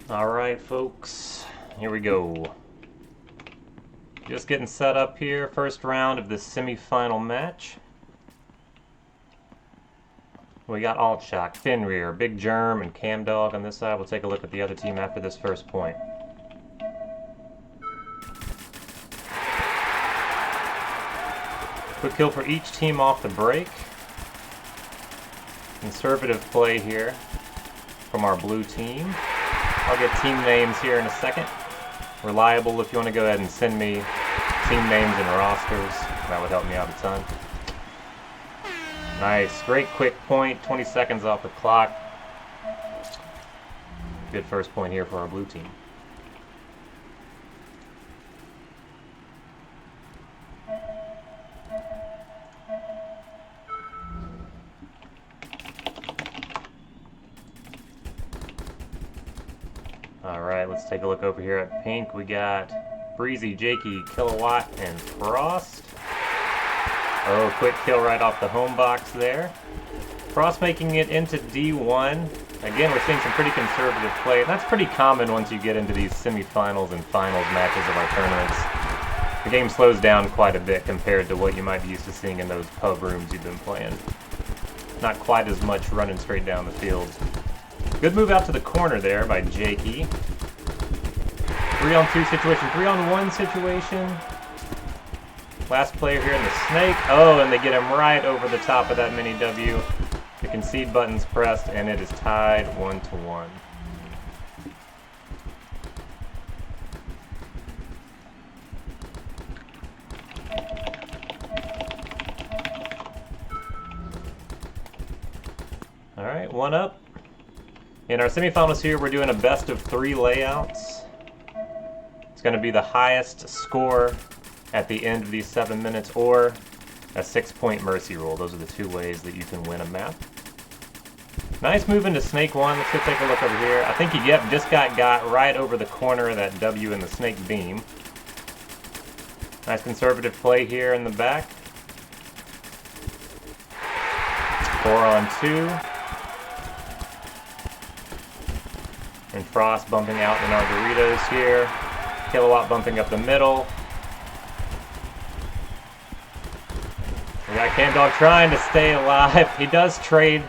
Alright folks, here we go. Just getting set up here, first round of this semi-final match. We got Altshock, Fenrir, Big Germ, and Camdog on this side. We'll take a look at the other team after this first point. Quick kill for each team off the break. Conservative play here from our blue team. I'll get team names here in a second. Reliable if you want to go ahead and send me team names and rosters. That would help me out a ton. Nice, great quick point, 20 seconds off the clock. Good first point here for our blue team. Alright, let's take a look over here at pink. We got Breezy, Jakey, Kilowatt, and Frost. Oh, quick kill right off the home box there. Frost making it into D1. Again, we're seeing some pretty conservative play. And that's pretty common once you get into these semifinals and finals matches of our tournaments. The game slows down quite a bit compared to what you might be used to seeing in those pub rooms you've been playing. Not quite as much running straight down the field. Good move out to the corner there by Jakey. 3-on-2 situation, 3-on-1 situation. Last player here in the snake. Oh, and they get him right over the top of that mini W. The concede button's pressed, and it is tied 1-1. All right, one up. In our semifinals here, we're doing a best of 3 layouts. It's going to be the highest score at the end of these 7 minutes, or a 6-point mercy roll. Those are the 2 ways that you can win a map. Nice move into Snake 1. Let's go take a look over here. I think just got right over the corner of that W in the Snake beam. Nice conservative play here in the back. 4-on-2. And Frost bumping out in our Doritos here. Kilowatt bumping up the middle. We got Camdog trying to stay alive. He does trade.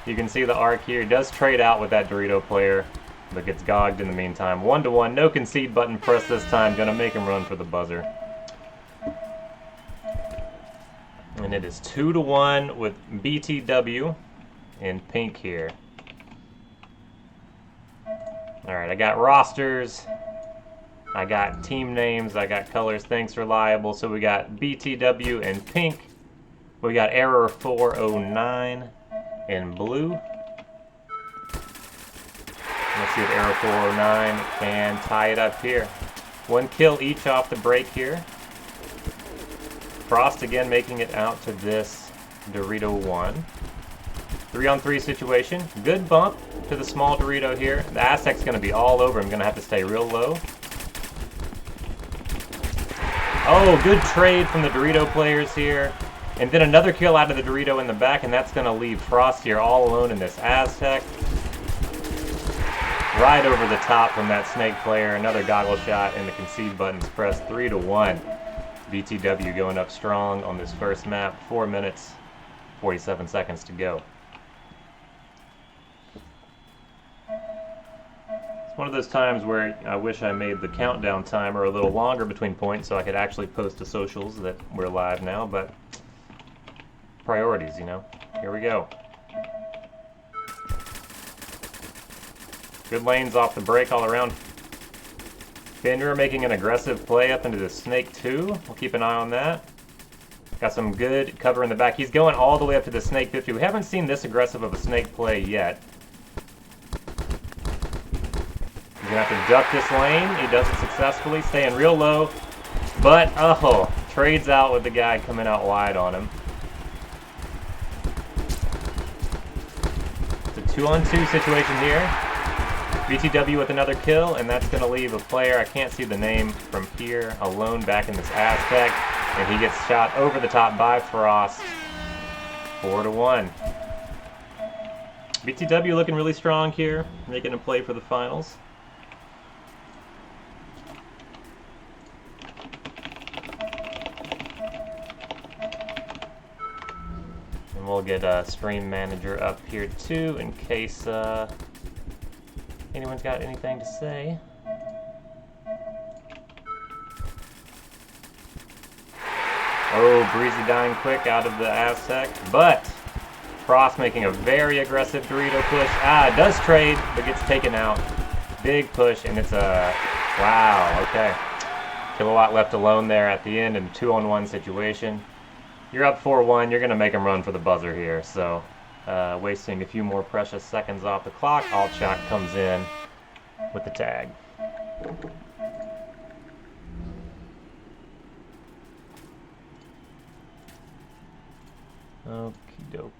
You can see the arc here. He does trade out with that Dorito player, but gets gogged in the meantime. 1-1. No concede button pressed this time. Gonna make him run for the buzzer. And it is 2-1 with BTW in pink here. Alright, I got rosters. I got team names. I got colors. Thanks, Reliable. So we got BTW in pink. We got Error 409 in blue. Let's see if Error 409 can tie it up here. 1 kill each off the break here. Frost again making it out to this Dorito 1. 3-on-3 situation. Good bump to the small Dorito here. The Aztec's going to be all over him. Going to have to stay real low. Oh, good trade from the Dorito players here. And then another kill out of the Dorito in the back, and that's going to leave Frost here all alone in this Aztec. Right over the top from that Snake player. Another goggle shot, and the concede button's pressed 3-1. BTW going up strong on this first map. 4 minutes, 47 seconds to go. It's one of those times where I wish I made the countdown timer a little longer between points so I could actually post to socials that we're live now, but priorities, you know. Here we go. Good lanes off the break all around. Fenrir making an aggressive play up into the Snake 2. We'll keep an eye on that. Got some good cover in the back. He's going all the way up to the Snake 50. We haven't seen this aggressive of a Snake play yet. He's going to have to duck this lane. He does it successfully, staying real low. But, oh, trades out with the guy coming out wide on him. It's a 2-on-2 situation here. BTW with another kill, and that's going to leave a player, I can't see the name from here, alone back in this Aztec. And he gets shot over the top by Frost. 4-1. BTW looking really strong here, making a play for the finals. And we'll get Stream Manager up here too in case anyone's got anything to say. Oh, Breezy dying quick out of the Aztec, but Frost making a very aggressive Dorito push. It does trade, but gets taken out. Big push, and it's a... Wow, okay. Kilowatt left alone there at the end in a 2-on-1 situation. You're up 4-1, you're going to make him run for the buzzer here, so wasting a few more precious seconds off the clock, Altshot comes in with the tag. Okie dokie.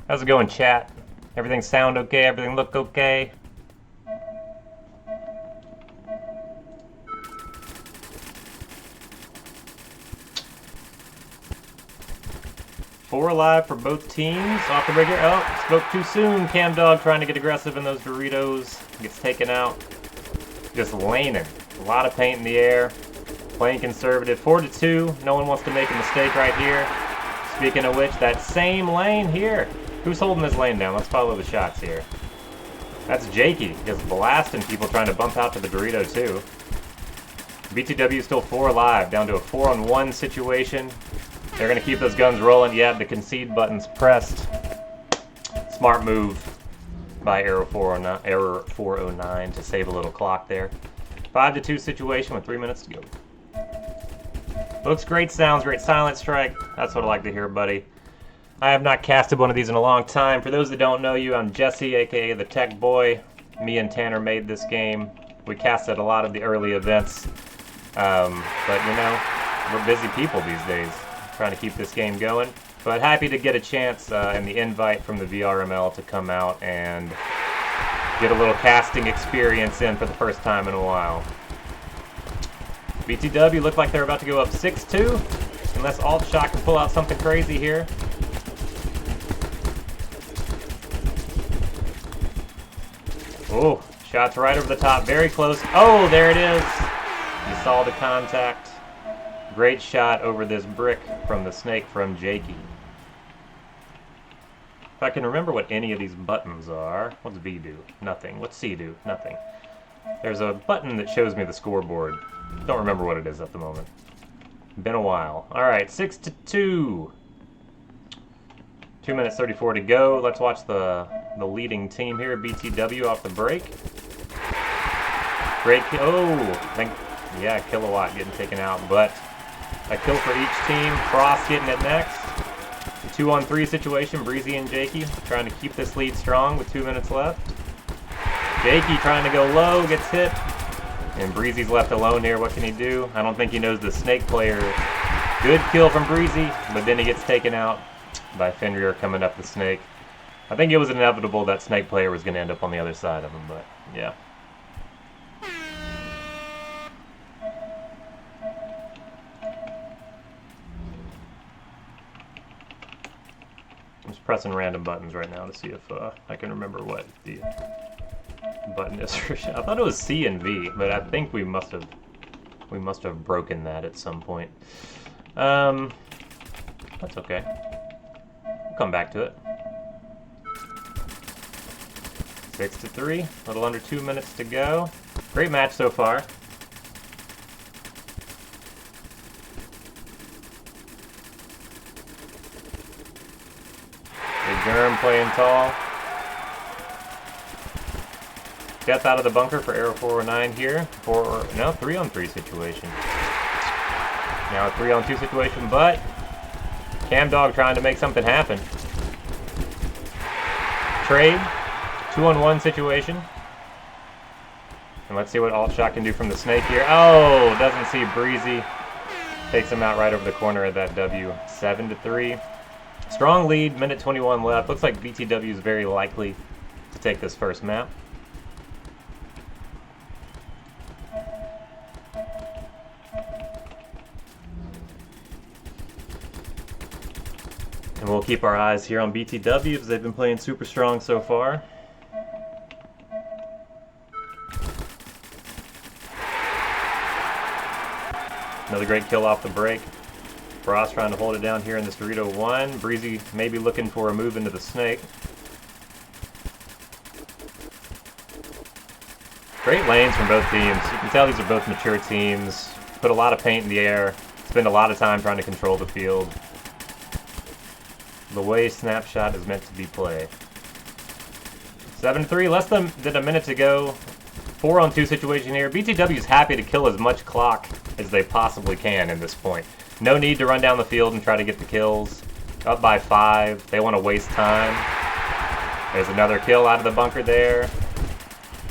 How's it going, chat? Everything sound okay? Everything look okay? Four alive for both teams. Off the rigger. Oh, spoke too soon. Cam Dog trying to get aggressive in those Doritos. Gets taken out. Just laning. A lot of paint in the air. Playing conservative. 4-2. No one wants to make a mistake right here. Speaking of which, that same lane here. Who's holding this lane down? Let's follow the shots here. That's Jakey. Just blasting people trying to bump out to the Dorito too. BTW still 4 alive. Down to a 4-on-1 situation. They're going to keep those guns rolling. Yeah, the concede button's pressed. Smart move by Error 409 to save a little clock there. 5-2 situation with 3 minutes to go. Looks great, sounds great. Silent strike. That's what I like to hear, buddy. I have not casted one of these in a long time. For those that don't know you, I'm Jesse, aka the Tech Boy. Me and Tanner made this game. We casted a lot of the early events. But you know, we're busy people these days, trying to keep this game going. But happy to get a chance and the invite from the VRML to come out and get a little casting experience in for the first time in a while. BTW look like they're about to go up 6-2, unless Altshot can pull out something crazy here. Oh, shots right over the top, very close. Oh, there it is. You saw the contact. Great shot over this brick from the snake from Jakey. If I can remember what any of these buttons are. What's V do? Nothing. What's C do? Nothing. There's a button that shows me the scoreboard. Don't remember what it is at the moment. Been a while. Alright, 6-2. 2 minutes 34 to go. Let's watch the leading team here, BTW, off the break. Great kill. Oh, yeah, Kilowatt getting taken out, but a kill for each team. Frost getting it next. 2-on-3 situation, Breezy and Jakey trying to keep this lead strong with 2 minutes left. Jakey trying to go low, gets hit. And Breezy's left alone here. What can he do? I don't think he knows the snake player. Good kill from Breezy, but then he gets taken out by Fenrir coming up the snake. I think it was inevitable that snake player was going to end up on the other side of him, but yeah. I'm just pressing random buttons right now to see if I can remember what the button is for shot. I thought it was C and V, but I think we must have broken that at some point. That's okay. We'll come back to it. 6-3, a little under 2 minutes to go. Great match so far. Big Germ playing tall. Death out of the bunker for Arrow 409 here. 3-on-3 situation. Now a 3-on-2 situation, but Cam Dog trying to make something happen. Trade. 2-on-1 situation. And let's see what Altshot can do from the snake here. Oh, doesn't see Breezy. Takes him out right over the corner of that W. 7-3. Strong lead, minute 21 left. Looks like BTW is very likely to take this first map. And we'll keep our eyes here on BTW as they've been playing super strong so far. Another great kill off the break. Frost trying to hold it down here in this Dorito 1. Breezy maybe looking for a move into the snake. Great lanes from both teams. You can tell these are both mature teams. Put a lot of paint in the air. Spend a lot of time trying to control the field. The way Snapshot is meant to be played. 7-3, less than a minute to go. 4-on-2 situation here. BTW is happy to kill as much clock as they possibly can in this point. No need to run down the field and try to get the kills. Up by 5. They want to waste time. There's another kill out of the bunker there.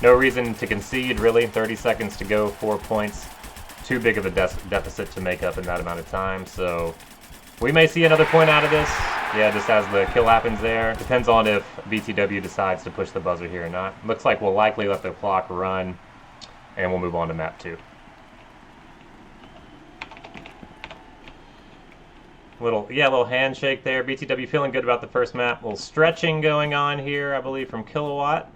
No reason to concede, really. 30 seconds to go, 4 points. Too big of a deficit to make up in that amount of time, so we may see another point out of this. Yeah, just as the kill happens there. Depends on if BTW decides to push the buzzer here or not. Looks like we'll likely let the clock run, and we'll move on to map 2. Little handshake there. BTW feeling good about the first map. A little stretching going on here, I believe, from Kilowatt.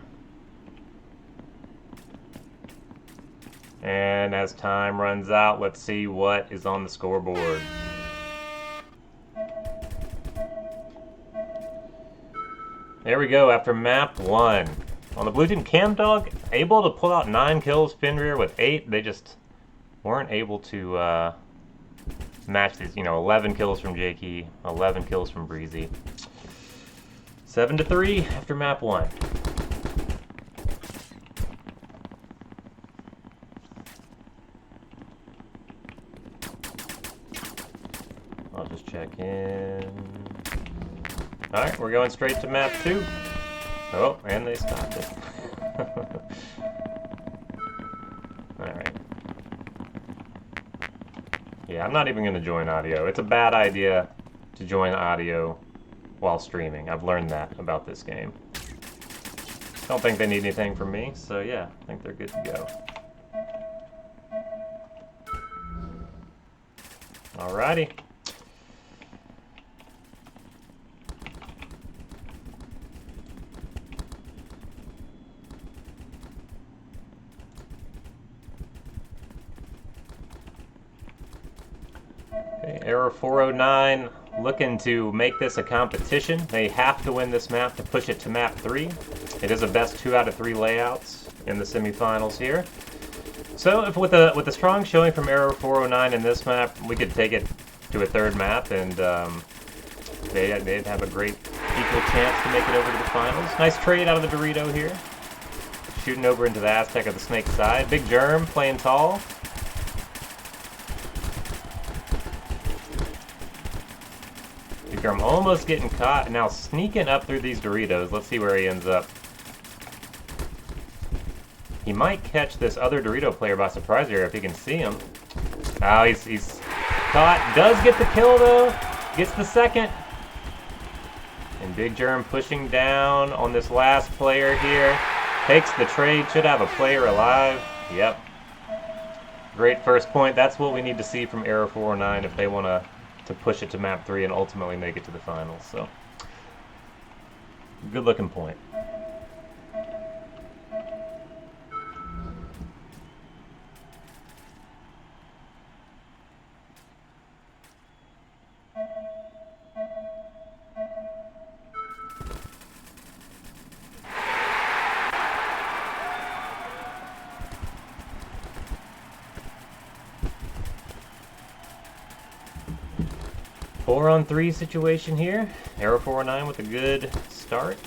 And as time runs out, let's see what is on the scoreboard. There we go, after map 1. On the blue team, CamDog able to pull out 9 kills, Fenrir with 8. They just weren't able to match these, 11 kills from Jakey, 11 kills from Breezy. 7-3 after map 1. I'll just check in. Alright, we're going straight to map 2. Oh, and they stopped it. Alright. Yeah, I'm not even going to join audio. It's a bad idea to join audio while streaming. I've learned that about this game. Don't think they need anything from me, so yeah, I think they're good to go. Alrighty. Error 409 looking to make this a competition. They have to win this map to push it to map 3. It is a best 2 out of 3 layouts in the semifinals here. So if with a strong showing from Error 409 in this map, we could take it to a 3rd map, and they'd have a great equal chance to make it over to the finals. Nice trade out of the Dorito here. Shooting over into the Aztec of the Snake side. Big Germ playing tall. I'm almost getting caught, now sneaking up through these Doritos. Let's see where he ends up. He might catch this other Dorito player by surprise here if he can see him. Oh, he's caught. Does get the kill though. Gets the second. And Big Germ pushing down on this last player here. Takes the trade. Should have a player alive. Yep. Great first point. That's what we need to see from Error 409 if they want to push it to map 3 and ultimately make it to the finals. So, good looking point. Four on 3 situation here. Arrow 409 with a good start.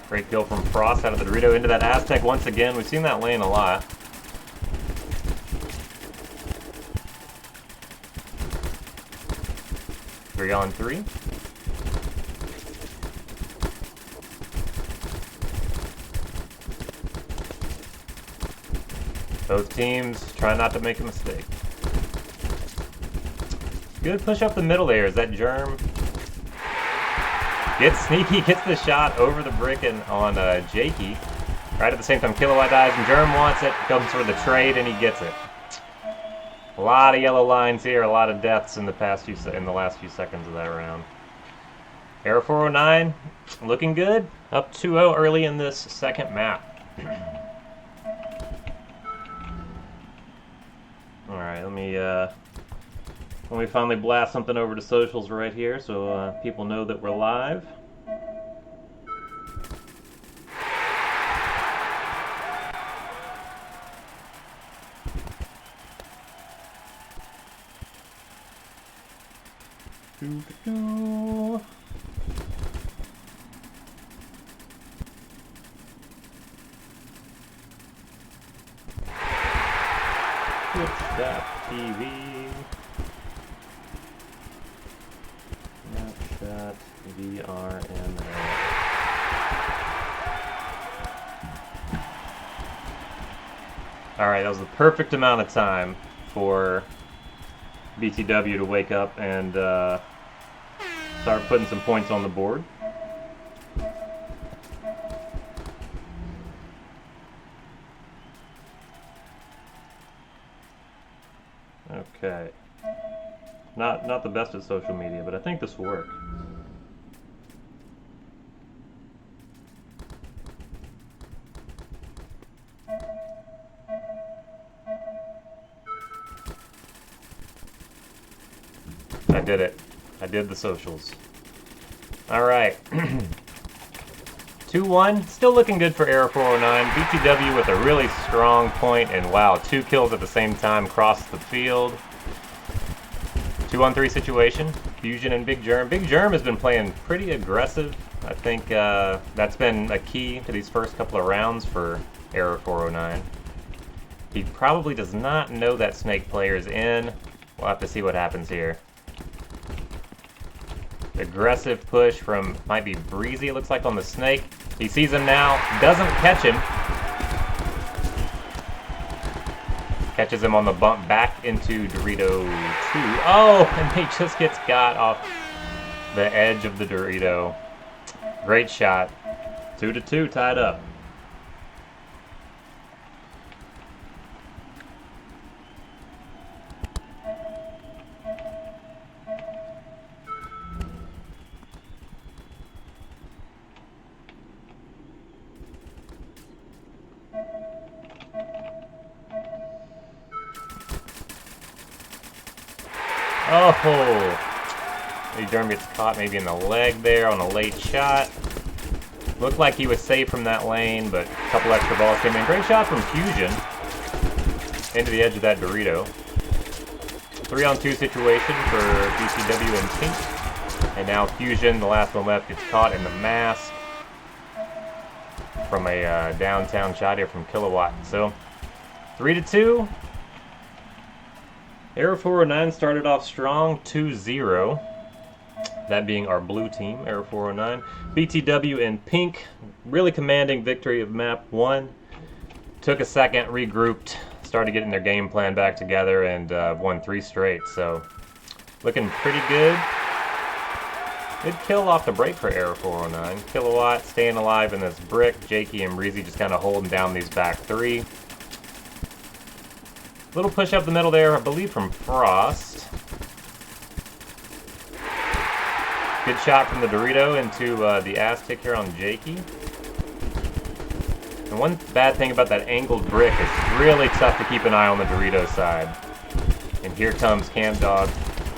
Great kill from Frost out of the Dorito into that Aztec once again. We've seen that lane a lot. Three on 3. Both teams try not to make a mistake. Good push up the middle there. Is that Germ? Gets sneaky, gets the shot over the brick and on Jakey. Right at the same time, Kilowatt dies and Germ wants it. Comes for the trade and he gets it. A lot of yellow lines here, a lot of deaths in the last few seconds of that round. Arrow 409 looking good. Up 2-0 early in this second map. Let me finally blast something over to socials right here so people know that we're live. Twitch.tv Snapshot VRML. Alright, that was the perfect amount of time for BTW to wake up and start putting some points on the board. Okay. Not the best at social media, but I think this will work. I did it. I did the socials. Alright. 2-1. Still looking good for Error 409. BTW with a really strong point, and wow, 2 kills at the same time across the field. 2-on-3 situation. Fusion and Big Germ. Big Germ has been playing pretty aggressive. I think that's been a key to these first couple of rounds for Error 409. He probably does not know that Snake player is in. We'll have to see what happens here. Aggressive push from, might be Breezy, it looks like, on the Snake. He sees him now, doesn't catch him. Catches him on the bump back into Dorito 2. Oh, and he just gets got off the edge of the Dorito. Great shot. 2-2, tied up. Oh! Big Germ gets caught maybe in the leg there on a late shot. Looked like he was safe from that lane, but a couple extra balls came in. Great shot from Fusion into the edge of that Dorito. 3-on-2 situation for BCW and Pink. And now Fusion, the last one left, gets caught in the mask from a downtown shot here from Kilowatt. So 3-2. Error 409 started off strong, 2-0. That being our blue team, Error 409. BTW in Pink, really commanding victory of map 1. Took a second, regrouped, started getting their game plan back together, and won 3 straight. So, looking pretty good. Good kill off the break for Error 409. Kilowatt staying alive in this brick. Jakey and Breezy just kind of holding down these back 3. Little push up the middle there, I believe from Frost. Good shot from the Dorito into the ass kick here on Jakey. And one bad thing about that angled brick is really tough to keep an eye on the Dorito side. And here comes Camp Dog.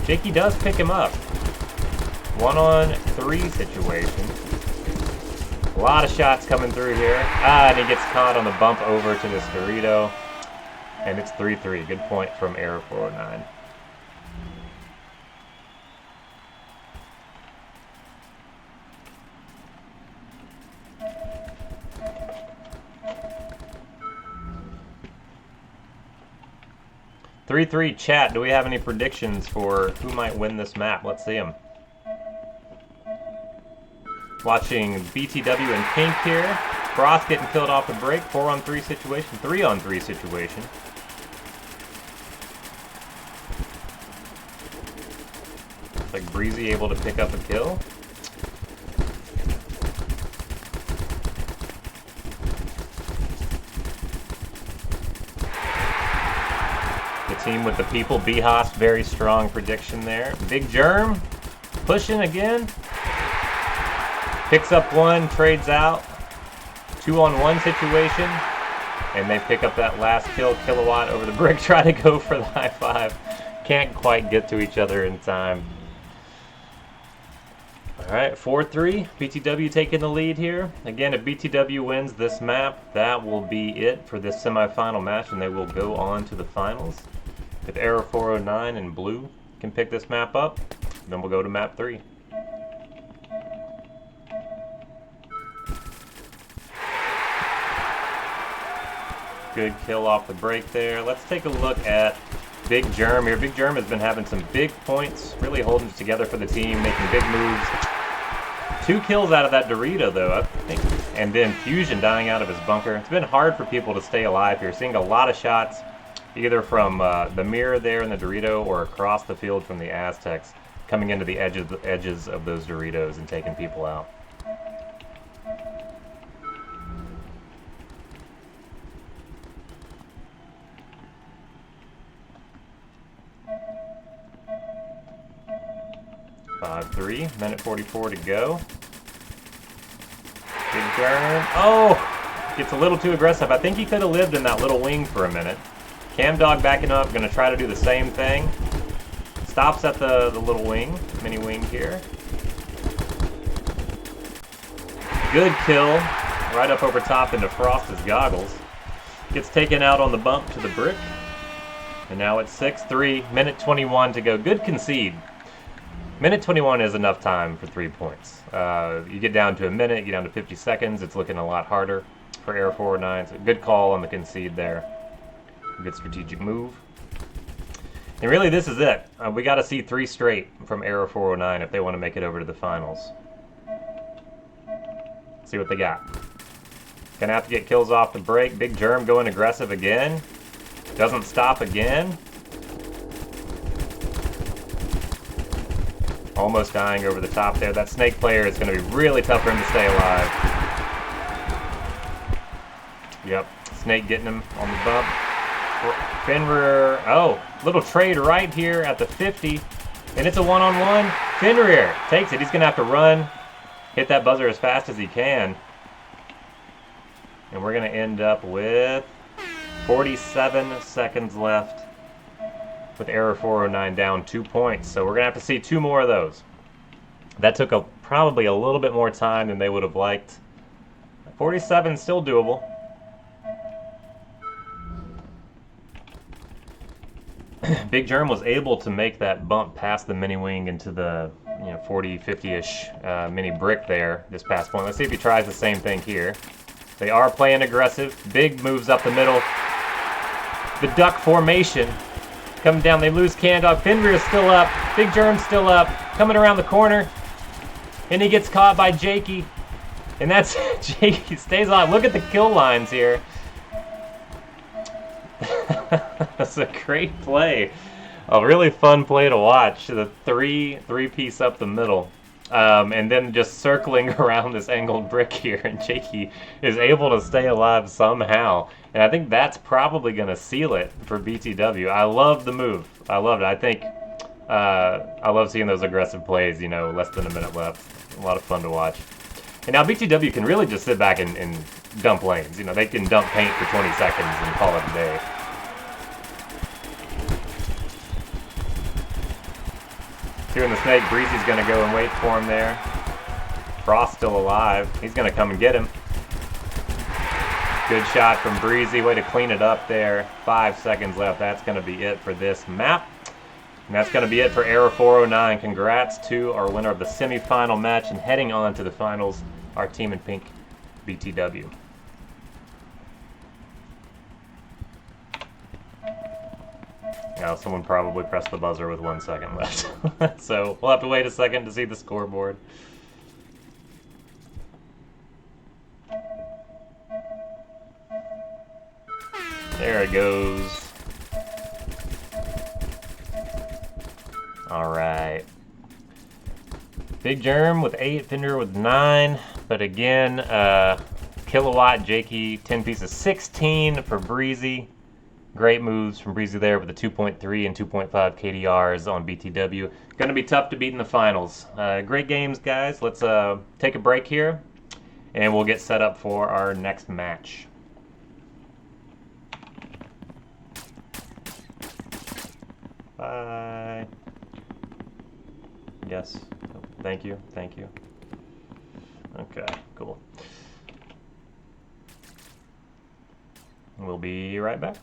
Jakey does pick him up. 1-on-3 situation. A lot of shots coming through here. And he gets caught on the bump over to this Dorito. And it's 3-3. Good point from Error 409. Chat, do we have any predictions for who might win this map? Let's see them. Watching BTW and Pink here. Frost getting killed off the break. 4-on-3 situation. 3-on-3 situation. Looks like Breezy able to pick up a kill. The team with the people. Behast, very strong prediction there. Big Germ pushing again. Picks up one, trades out. 2-on-1 situation. and they pick up that last kill. Kilowatt over the brick, try to go for the high five. Can't quite get to each other in time. Alright, 4-3. BTW taking the lead here. Again, if BTW wins this map, that will be it for this semifinal match, and they will go on to the finals. If Error 409 and Blue can pick this map up, then we'll go to map 3. Good kill off the break there. Let's take a look at Big Germ here. Big Germ has been having some big points, really holding it together for the team, making big moves. 2 kills out of that Dorito, though, I think. And then Fusion dying out of his bunker. It's been hard for people to stay alive here. Seeing a lot of shots, either from the mirror there in the Dorito or across the field from the Aztecs, coming into the edges of those Doritos and taking people out. Minute 44 to go. Big Germ. Oh! Gets a little too aggressive. I think he could have lived in that little wing for a minute. Camdog backing up, going to try to do the same thing. Stops at the little wing, mini wing here. Good kill. Right up over top into Frost's goggles. Gets taken out on the bump to the brick. And now it's 6-3. Minute 21 to go. Good concede. Minute 21 is enough time for 3 points. You get down to a minute, you get down to 50 seconds, it's looking a lot harder for Error 409. So good call on the concede there. Good strategic move. And really this is it. We got to see 3 straight from Error 409 if they want to make it over to the finals. See what they got. Gonna have to get kills off the break. Big Germ going aggressive again. Doesn't stop again. Almost dying over the top there. That Snake player is going to be really tough for him to stay alive. Yep, Snake getting him on the bump. Fenrir, oh, little trade right here at the 50. And it's a one-on-one. Fenrir takes it. He's going to have to run, hit that buzzer as fast as he can. And we're going to end up with 47 seconds left. With Error 409 down 2 points. So we're going to have to see 2 more of those. That took probably a little bit more time than they would have liked. 47 still doable. Big Germ was able to make that bump past the mini wing into the 40, 50-ish mini brick there this past point. Let's see if he tries the same thing here. They are playing aggressive. Big moves up the middle. The duck formation. Coming down, they lose Candog. Fenrir is still up. Big Germ's still up. Coming around the corner. And he gets caught by Jakey. And that's Jakey stays alive. Look at the kill lines here. That's a great play. A really fun play to watch. The three-piece up the middle. And then just circling around this angled brick here. And Jakey is able to stay alive somehow. And I think that's probably going to seal it for BTW. I love the move. I loved it. I think I love seeing those aggressive plays, less than a minute left. A lot of fun to watch. And now BTW can really just sit back and dump lanes. They can dump paint for 20 seconds and call it a day. Doing the Snake, Breezy's going to go and wait for him there. Frost's still alive. He's going to come and get him. Good shot from Breezy. Way to clean it up there. 5 seconds left. That's going to be it for this map. And that's going to be it for Error 409. Congrats to our winner of the semifinal match. And heading on to the finals, our team in pink, BTW. Now, someone probably pressed the buzzer with 1 second left. So we'll have to wait a second to see the scoreboard. There it goes. Alright. Big Germ with 8, Fender with 9. But again, Kilowatt, Jakey, 10 pieces, 16 for Breezy. Great moves from Breezy there with the 2.3 and 2.5 KDRs on BTW. Going to be tough to beat in the finals. Great games, guys. Let's take a break here, and we'll get set up for our next match. Bye. Yes. Thank you. Thank you. Okay, cool. We'll be right back.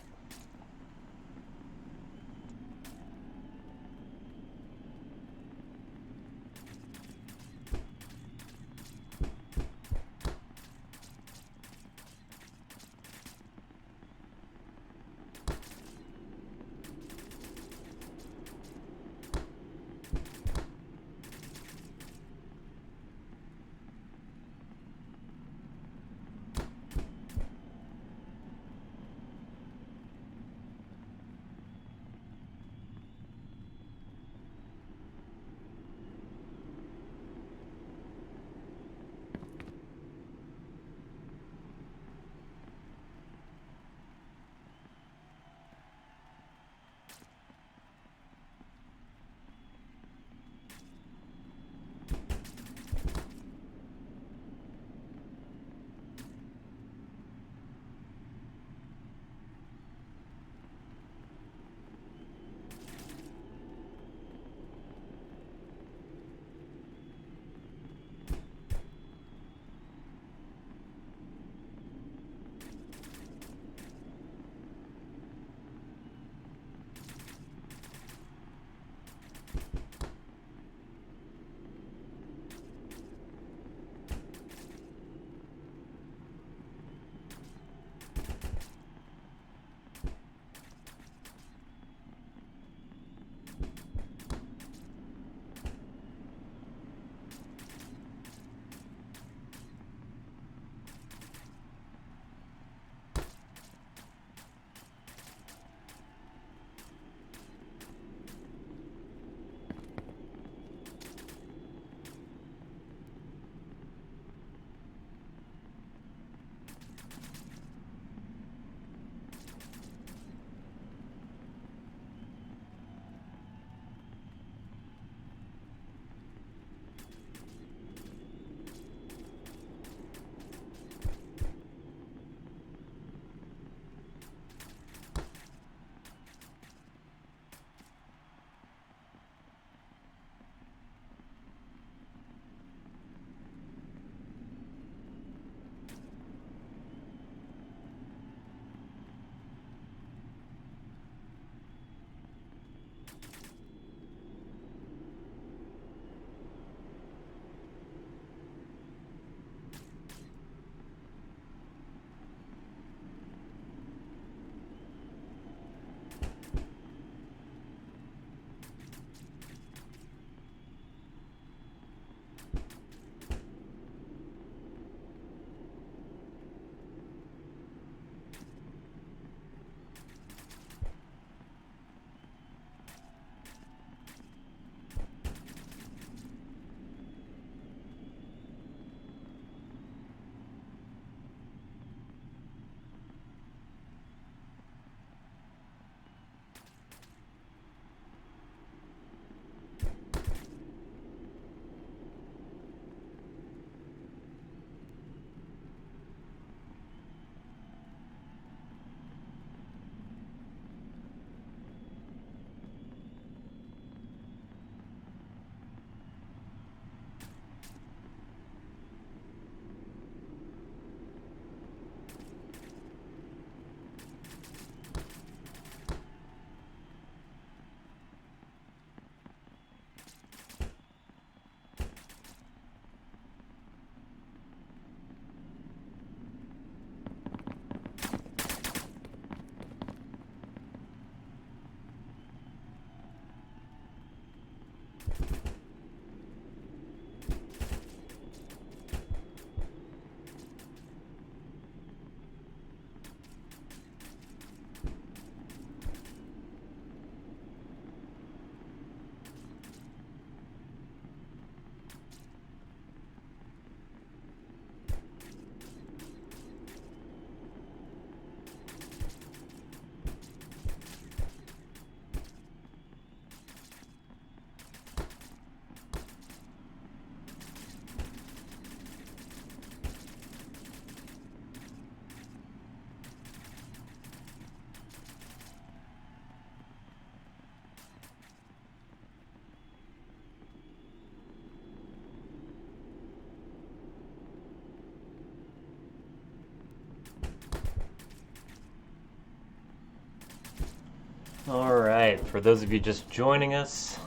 Alright, for those of you just joining us,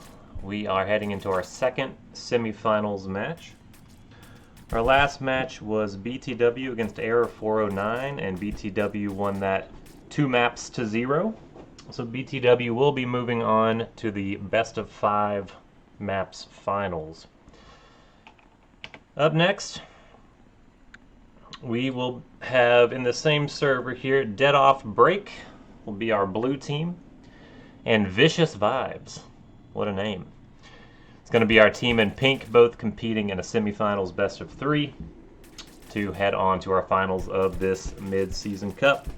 we are heading into our second semifinals match. Our last match was BTW against Error 409, and BTW won that 2-0. So BTW will be moving on to the best of 5 maps finals. Up next, we will have in the same server here, Dead Off Break will be our blue team, and Vicious Vibes, what a name. It's going to be our team in pink, both competing in a semifinals best of 3 to head on to our finals of this mid-season cup.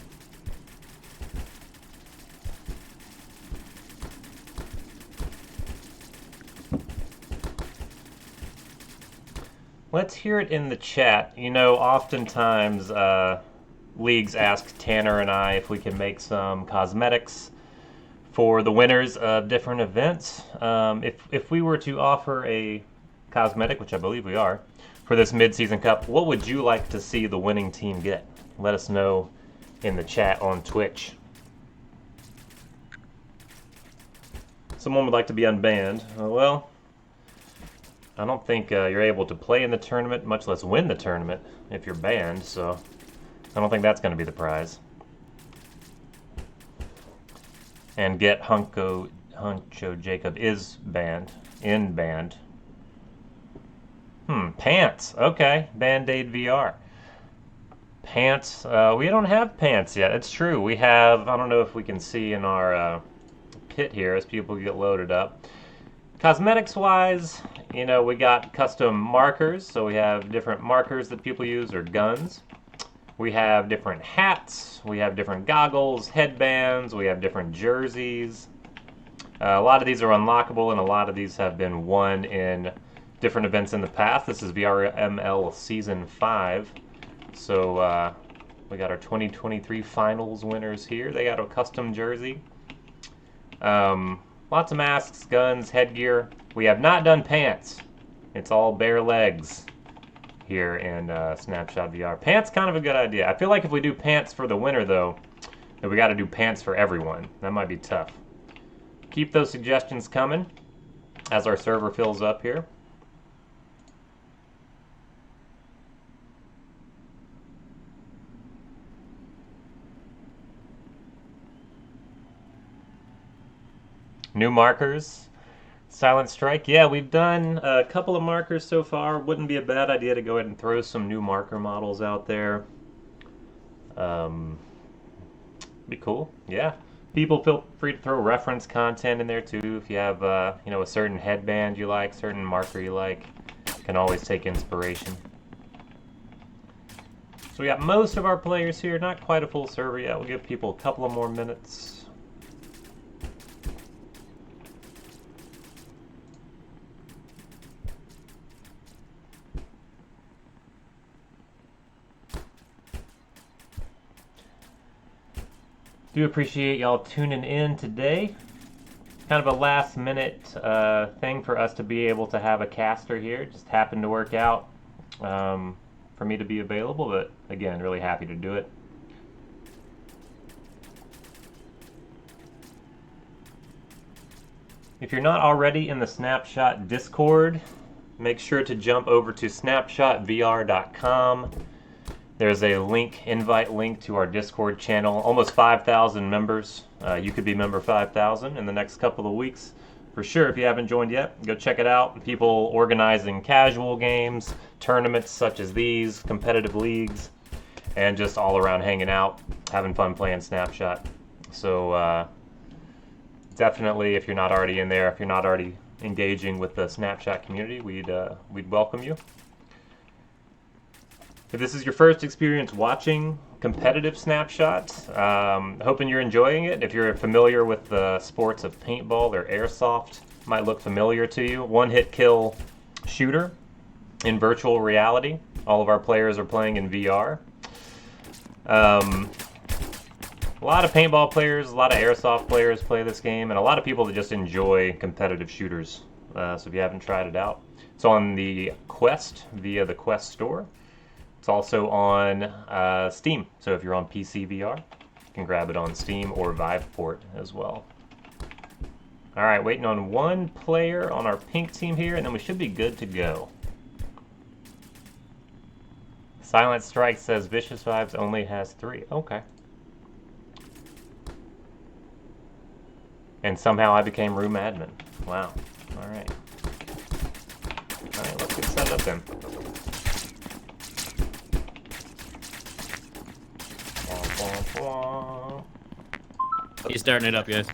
Let's hear it in the chat. You know, oftentimes leagues ask Tanner and I if we can make some cosmetics for the winners of different events. If we were to offer a cosmetic, which I believe we are, for this mid-season cup, what would you like to see the winning team get? Let us know in the chat on Twitch. Someone would like to be unbanned. Well, I don't think you're able to play in the tournament, much less win the tournament if you're banned, so I don't think that's going to be the prize. And Get Huncho Jacob is banned. Banned. Pants. Okay, Band-Aid VR. Pants. We don't have pants yet. It's true. We have, I don't know if we can see in our kit here as people get loaded up. Cosmetics-wise, you know, we got custom markers, so we have different markers that people use, or guns. We have different hats, we have different goggles, headbands, we have different jerseys. A lot of these are unlockable, and a lot of these have been won in different events in the past. This is VRML Season 5, so we got our 2023 finals winners here. They got a custom jersey. Lots of masks, guns, headgear. We have not done pants. It's all bare legs here in Snapshot VR. Pants, kind of a good idea. I feel like if we do pants for the winner, though, then we got to do pants for everyone. That might be tough. Keep those suggestions coming as our server fills up here. New markers. Silent Strike. Yeah, we've done a couple of markers so far. Wouldn't be a bad idea to go ahead and throw some new marker models out there. Be cool. Yeah. People feel free to throw reference content in there too. If you have, you know, a certain headband you like, certain marker you like, you can always take inspiration. So we got most of our players here. Not quite a full server yet. We'll give people a couple of more minutes. Do appreciate y'all tuning in today. Kind of a last minute thing for us to be able to have a caster here. Just happened to work out for me to be available, but again, really happy to do it. If you're not already in the Snapshot Discord, make sure to jump over to snapshotvr.com. There's a invite link to our Discord channel. Almost 5,000 members. You could be member 5,000 in the next couple of weeks. For sure, if you haven't joined yet, go check it out. People organizing casual games, tournaments such as these, competitive leagues, and just all around hanging out, having fun playing Snapshot. So definitely, if you're not already in there, if you're not already engaging with the Snapshot community, we'd welcome you. If this is your first experience watching competitive Snapshot, hoping you're enjoying it. If you're familiar with the sports of paintball or airsoft, might look familiar to you. One-hit kill shooter in virtual reality. All of our players are playing in VR. A lot of paintball players, a lot of airsoft players play this game, and a lot of people that just enjoy competitive shooters. So if you haven't tried it out, it's on the Quest via the Quest store. It's also on Steam, so if you're on PC VR, you can grab it on Steam or Viveport as well. All right, waiting on one player on our pink team here, and then we should be good to go. Silent Strike says Vicious Vibes only has 3. Okay. And somehow I became room admin. Wow. All right. All right, let's get set up then. He's starting it up, guys.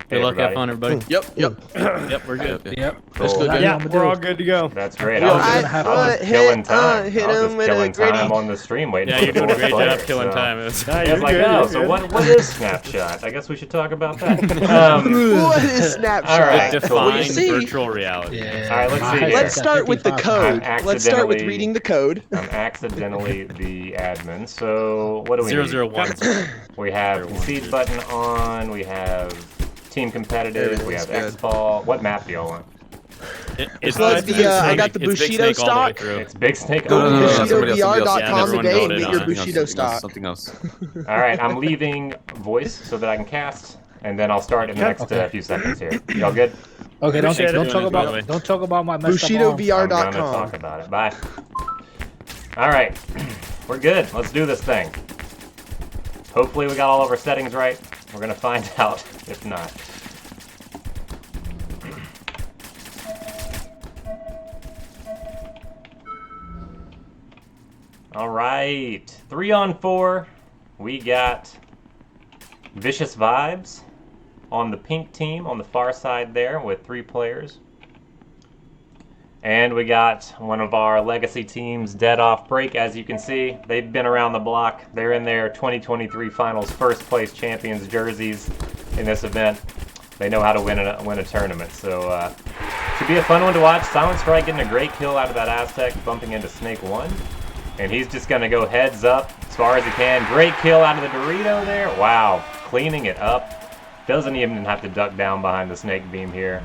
Hey, Good luck, have everybody. fun, everybody. Yep. We're good. Yep. Cool. Yeah, we're all good to go. That's great. I was just killing time. hit I was him just with killing a gritty. time on the stream waiting Yeah, for you're the doing a fourth great player, job killing so. time. I was like, oh, so what is Snapshot? I guess we should talk about that. What is Snapshot? All right. Define see- virtual reality. Yeah. All right, let's see here. Let's start with the code. I'm Let's start with accidentally- reading the code. I'm accidentally the admin. So what do we need? 001. We have concede button on. We have team competitive. We have Everything's X-Ball. What map do y'all want? It's Well, Big the, I Snake. got the It's Big Bushido Snake all the way stock. through. It's Big Snake. No, BushidoVR.com Yeah, everyone today and voted get on your it. Bushido stock. Something else. All right, I'm leaving voice so that I can cast, and then I'll start in the next few seconds here. Y'all good? Okay, don't Appreciate it. talk Doing it, by the way. about my messed up arm. I'm gonna talk BushidoVR.com. about it. Bye. All right, we're good. Let's do this thing. Hopefully we got all of our settings right. We're gonna find out if not. All right, 3 on 4. We got Vicious Vibes on the pink team on the far side there with 3 players. And we got one of our legacy teams, Dead Off Break. As you can see, they've been around the block. They're in their 2023 finals first place champions jerseys in this event. They know how to win a tournament. So should be a fun one to watch. Silent Strike getting a great kill out of that Aztec, bumping into Snake 1. And he's just going to go heads up as far as he can. Great kill out of the Dorito there. Wow, cleaning it up. Doesn't even have to duck down behind the snake beam here.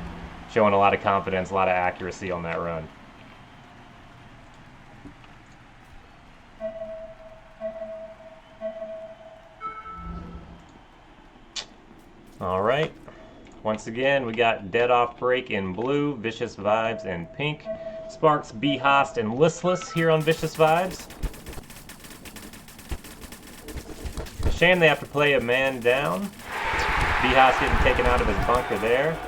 Showing a lot of confidence, a lot of accuracy on that run. All right. Once again, we got Dead Off Break in blue, Vicious Vibes in pink, Sparks, Behost, and Listless here on Vicious Vibes. A shame they have to play a man down. Behost getting taken out of his bunker there.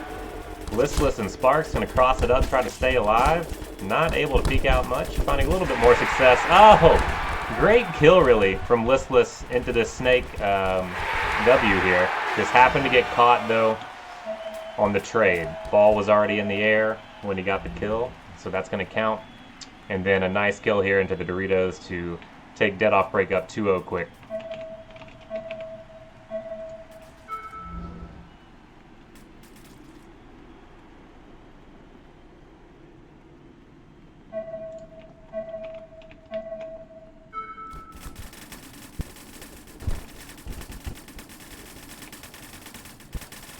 Listless and Sparks gonna cross it up, try to stay alive. Not able to peek out much, finding a little bit more success. Oh, great kill really from Listless into this snake W here. Just happened to get caught though on the trade. Ball was already in the air when he got the kill, so that's gonna count. And then a nice kill here into the Doritos to take Dead Off Break up 2-0 quick.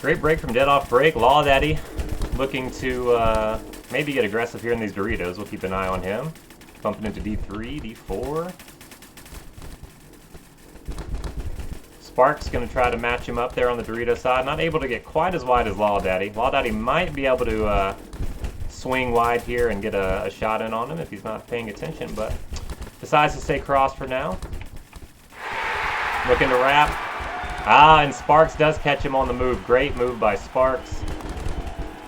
Great break from Dead Off Break. Law Daddy looking to maybe get aggressive here in these Doritos. We'll keep an eye on him. Bumping into D3, D4. Sparks going to try to match him up there on the Dorito side. Not able to get quite as wide as Law Daddy. Law Daddy might be able to swing wide here and get a shot in on him if he's not paying attention, but decides to stay cross for now. Looking to wrap. Ah, and Sparks does catch him on the move. Great move by Sparks.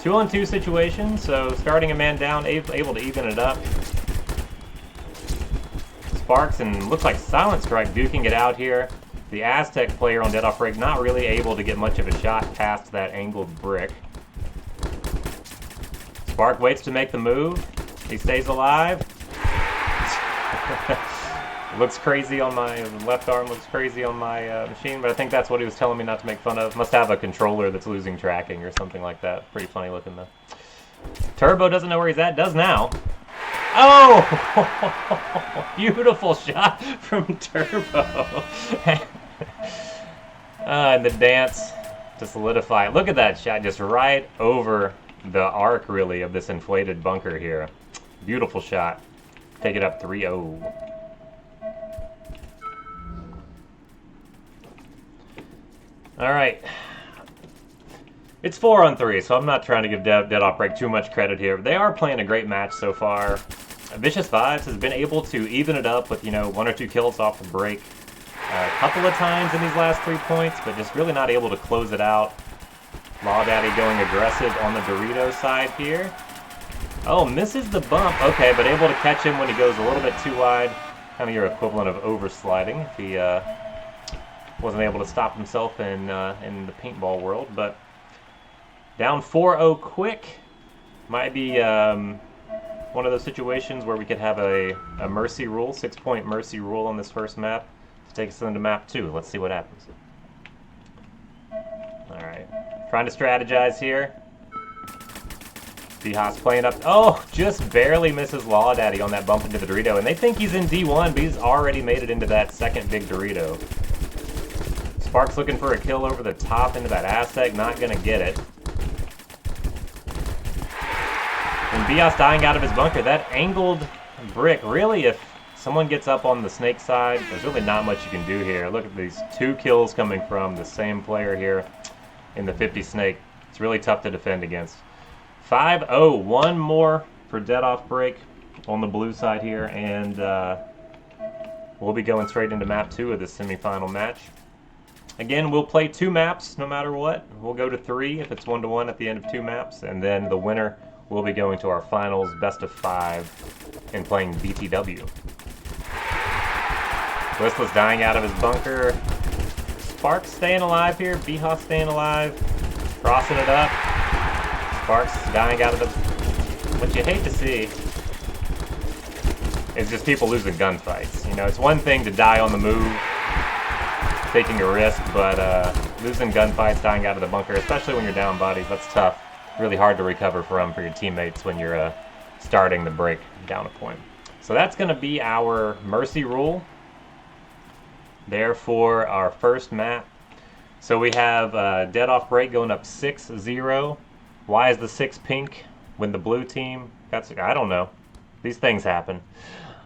2-on-2 situation, so starting a man down, able to even it up. Sparks and looks like Silent Strike duking it out here. The Aztec player on Dead Off Break not really able to get much of a shot past that angled brick. Spark waits to make the move. He stays alive. Looks crazy on my left arm, looks crazy on my machine, but I think that's what he was telling me not to make fun of. Must have a controller that's losing tracking or something like that. Pretty funny looking though. Turbo doesn't know where he's at, does now. Oh! Beautiful shot from Turbo. And the dance to solidify. Look at that shot, just right over the arc really of this inflated bunker here. Beautiful shot. Take it up 3-0. All right. It's 4-on-3, so I'm not trying to give Dead Off Break too much credit here. They are playing a great match so far. Vicious Vibes has been able to even it up with, 1 or 2 kills off the break a couple of times in these last 3 points, but just really not able to close it out. Law Daddy going aggressive on the Dorito side here. Oh, misses the bump. Okay, but able to catch him when he goes a little bit too wide. Kind of your equivalent of oversliding if he wasn't able to stop himself in the paintball world. But down 4-0 quick. Might be one of those situations where we could have a mercy rule, 6-point mercy rule on this first map. To take us into map 2. Let's see what happens. Alright. Trying to strategize here. Haas playing up. Oh, just barely misses Law Daddy on that bump into the Dorito. And they think he's in D1, but he's already made it into that second big Dorito. Sparks looking for a kill over the top into that Aztec. Not going to get it. And Bias dying out of his bunker. That angled brick, really, if someone gets up on the snake side, there's really not much you can do here. Look at these 2 kills coming from the same player here in the 50 snake. It's really tough to defend against. 5-0, 1 more for Dead Off Break on the blue side here, and we'll be going straight into map 2 of this semifinal match. Again, we'll play 2 maps no matter what. We'll go to 3 if it's 1-1 at the end of 2 maps, and then the winner will be going to our finals, best of 5, and playing BTW. Listless dying out of his bunker. Sparks staying alive here. Biha staying alive. Crossing it up. Sparks dying out of the... What you hate to see is just people losing gunfights. It's one thing to die on the move, taking a risk, but losing gunfights, dying out of the bunker, especially when you're down bodies, that's tough. Really hard to recover from for your teammates when you're starting the break down a point. So that's going to be our mercy rule there for our first map. So we have Dead Off Break going up 6-0. Why is the 6 pink when the blue team got... I don't know. These things happen.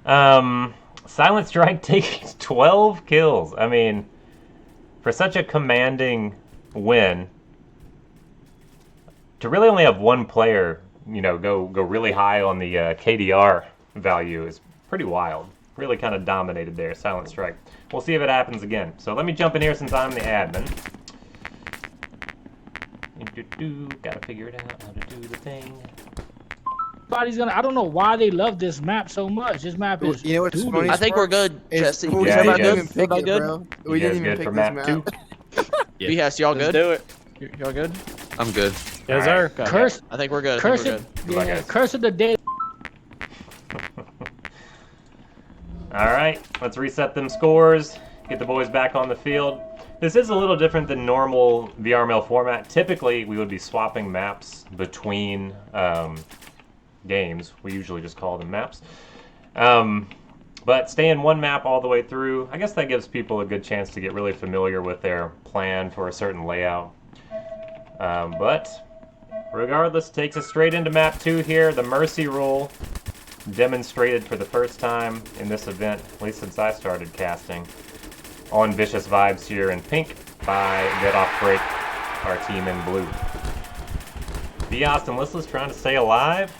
Silent Strike taking 12 kills. I mean, for such a commanding win, to really only have 1 player, go really high on the KDR value is pretty wild. Really kind of dominated there, Silent Strike. We'll see if it happens again. So let me jump in here since I'm the admin. Gotta figure it out how to do the thing. I don't know why they love this map so much. This map is. You know what's funny? I think we're good, Jesse. We Yeah, didn't you even guys- pick it, good? bro. We didn't even pick for this map map. 2? Yeah. Behas, y'all Let's good? do it. Y'all good? I'm good. Yes, sir. Okay. Curse. I think we're good. Curse I think it. we're good. Goodbye, Yeah, guys. curse of the day. Alright, let's reset them scores. Get the boys back on the field. This is a little different than normal VRML format. Typically, we would be swapping maps between games. We usually just call them maps. But stay in one map all the way through. I guess that gives people a good chance to get really familiar with their plan for a certain layout. But regardless, takes us straight into map 2 here. The Mercy Rule demonstrated for the first time in this event, at least since I started casting, on Vicious Vibes here in pink by Dead Off Break, our team in blue. Bias and Listless trying to stay alive.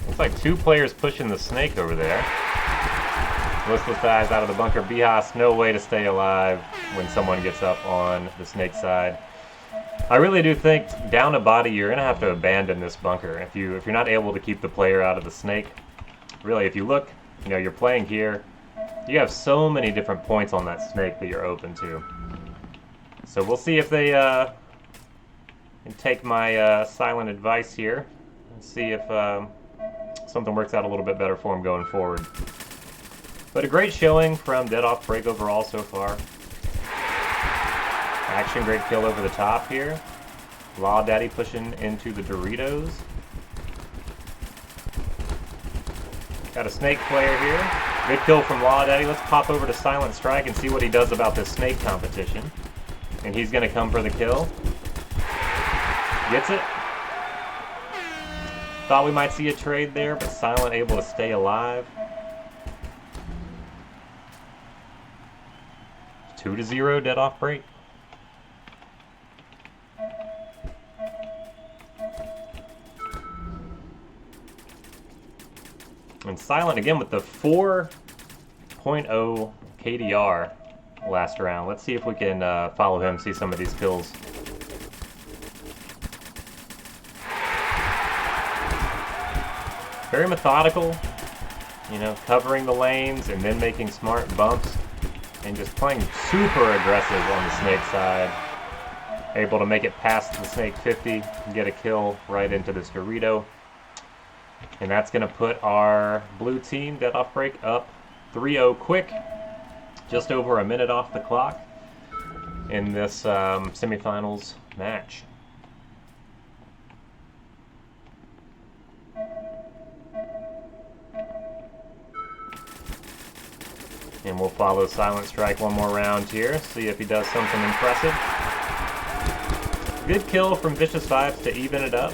Looks like 2 players pushing the snake over there. Listless dies out of the bunker. Bias, no way to stay alive when someone gets up on the snake side. I really do think down a body you're gonna have to abandon this bunker if you're not able to keep the player out of the snake. Really, if you look, you're playing here. You have so many different points on that snake that you're open to. So we'll see if they can take my silent advice here and see if something works out a little bit better for them going forward. But a great showing from Dead Off Break overall so far. Action, great kill over the top here. Law Daddy pushing into the Doritos. Got a snake player here. Good kill from Law Daddy. Let's pop over to Silent Strike and see what he does about this snake competition. And he's going to come for the kill. Gets it. Thought we might see a trade there, but Silent able to stay alive. 2-0 dead off break. And Silent again with the 4.0 KDR last round. Let's see if we can follow him, see some of these kills. Very methodical, you know, covering the lanes and then making smart bumps and just playing super aggressive on the snake side. Able to make it past the snake 50 and get a kill right into this Dorito. And that's going to put our blue team dead off break up 3-0 quick. Just over a minute off the clock in this semifinals match. And we'll follow Silent Strike one more round here, see if he does something impressive. Good kill from Vicious Vibes to even it up.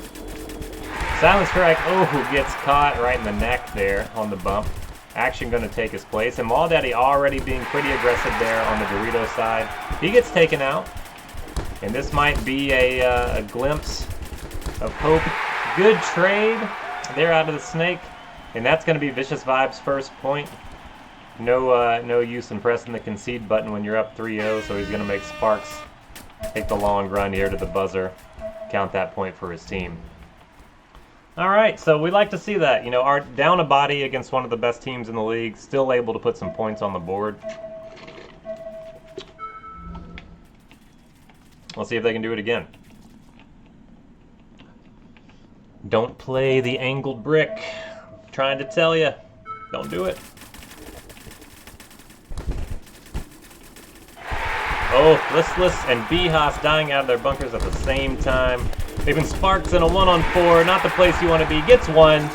Silent Strike, oh, gets caught right in the neck there on the bump. Action going to take his place, and Maul Daddy already being pretty aggressive there on the Dorito side. He gets taken out, and this might be a glimpse of hope. Good trade there out of the snake, and that's going to be Vicious Vibes' first point. No use in pressing the concede button when you're up 3-0, so he's going to make Sparks take the long run here to the buzzer, count that point for his team. All right, so we like to see that. You know, our down a body against one of the best teams in the league, still able to put some points on the board. We'll see if they can do it again. Don't play the angled brick. I'm trying to tell you, don't do it. Oh, Listless and Behas dying out of their bunkers at the same time. Even Sparks in a 1-on-4, not the place you want to be, gets one.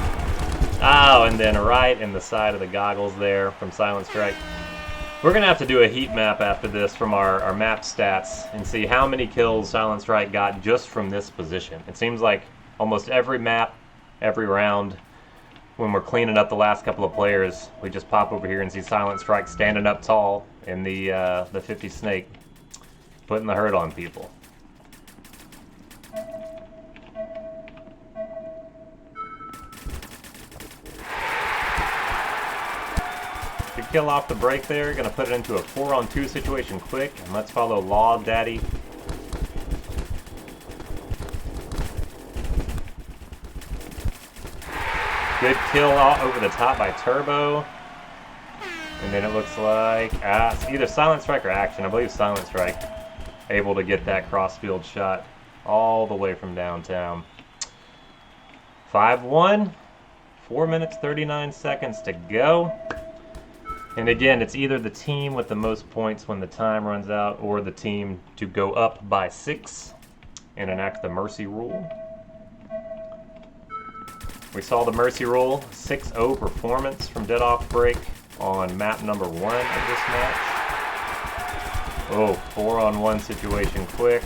Oh, and then right in the side of the goggles there from Silent Strike. We're going to have to do a heat map after this from our map stats and see how many kills Silent Strike got just from this position. It seems like almost every map, every round, when we're cleaning up the last couple of players, we just pop over here and see Silent Strike standing up tall in the 50 snake, putting the hurt on people. Good kill off the break there. Gonna put it into a 4-on-2 situation quick. And let's follow Law Daddy. Good kill over the top by Turbo. And then it looks like it's either Silent Strike or Action. I believe Silent Strike able to get that crossfield shot all the way from downtown. 5-1. 4 minutes, 39 seconds to go. And again, it's either the team with the most points when the time runs out or the team to go up by 6 and enact the mercy rule. We saw the mercy rule, 6-0 performance from Dead Off Break on map number 1 of this match. Oh, 4-on-1 situation quick.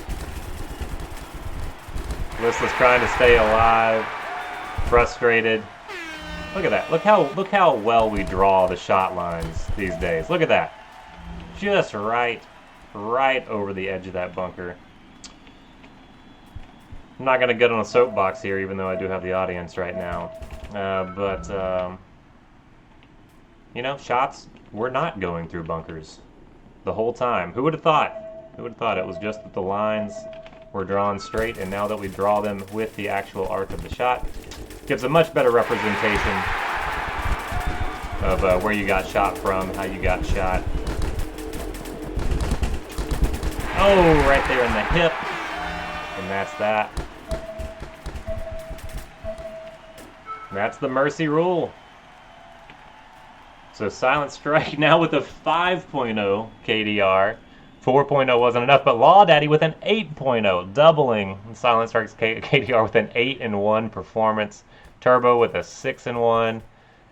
Listless trying to stay alive, frustrated. Look at that. Look how well we draw the shot lines these days. Look at that. Just right over the edge of that bunker. I'm not going to get on a soapbox here, even though I do have the audience right now. You know, shots were not going through bunkers the whole time. Who would have thought? Who would have thought it was just that the lines were drawn straight, and now that we draw them with the actual arc of the shot, gives a much better representation of where you got shot from, how you got shot. Oh, right there in the hip. And that's that. And that's the mercy rule. So Silent Strike now with a 5.0 KDR. 4.0 wasn't enough, but Law Daddy with an 8.0, doubling Silent Strike's KDR with an 8-1 performance. Turbo with a 6-1,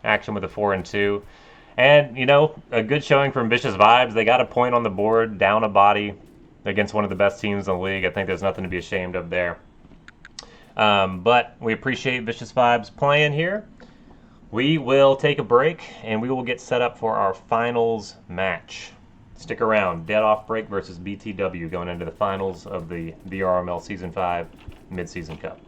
Action with a 4-2. And, you know, a good showing from Vicious Vibes. They got a point on the board, down a body against one of the best teams in the league. I think there's nothing to be ashamed of there. But we appreciate Vicious Vibes playing here. We will take a break, and we will get set up for our finals match. Stick around. Dead Off Break versus BTW going into the finals of the VRML Season 5 Mid-Season Cup.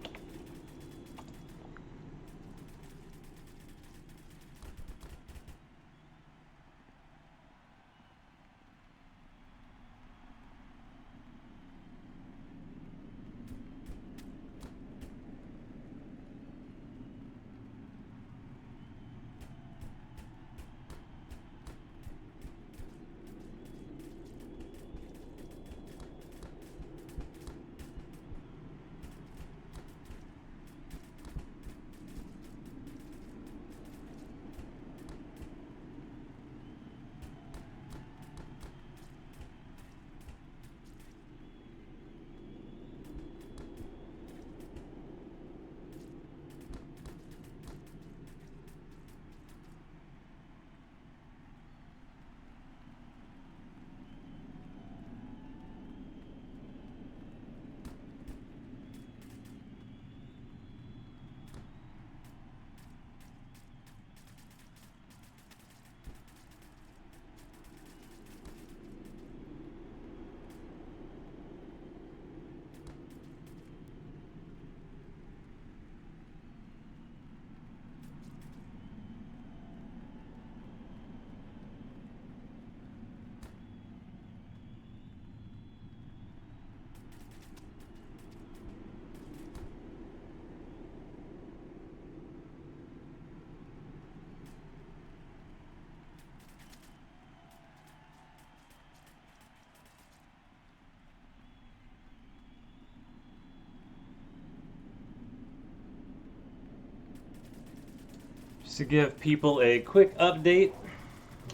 Just to give people a quick update,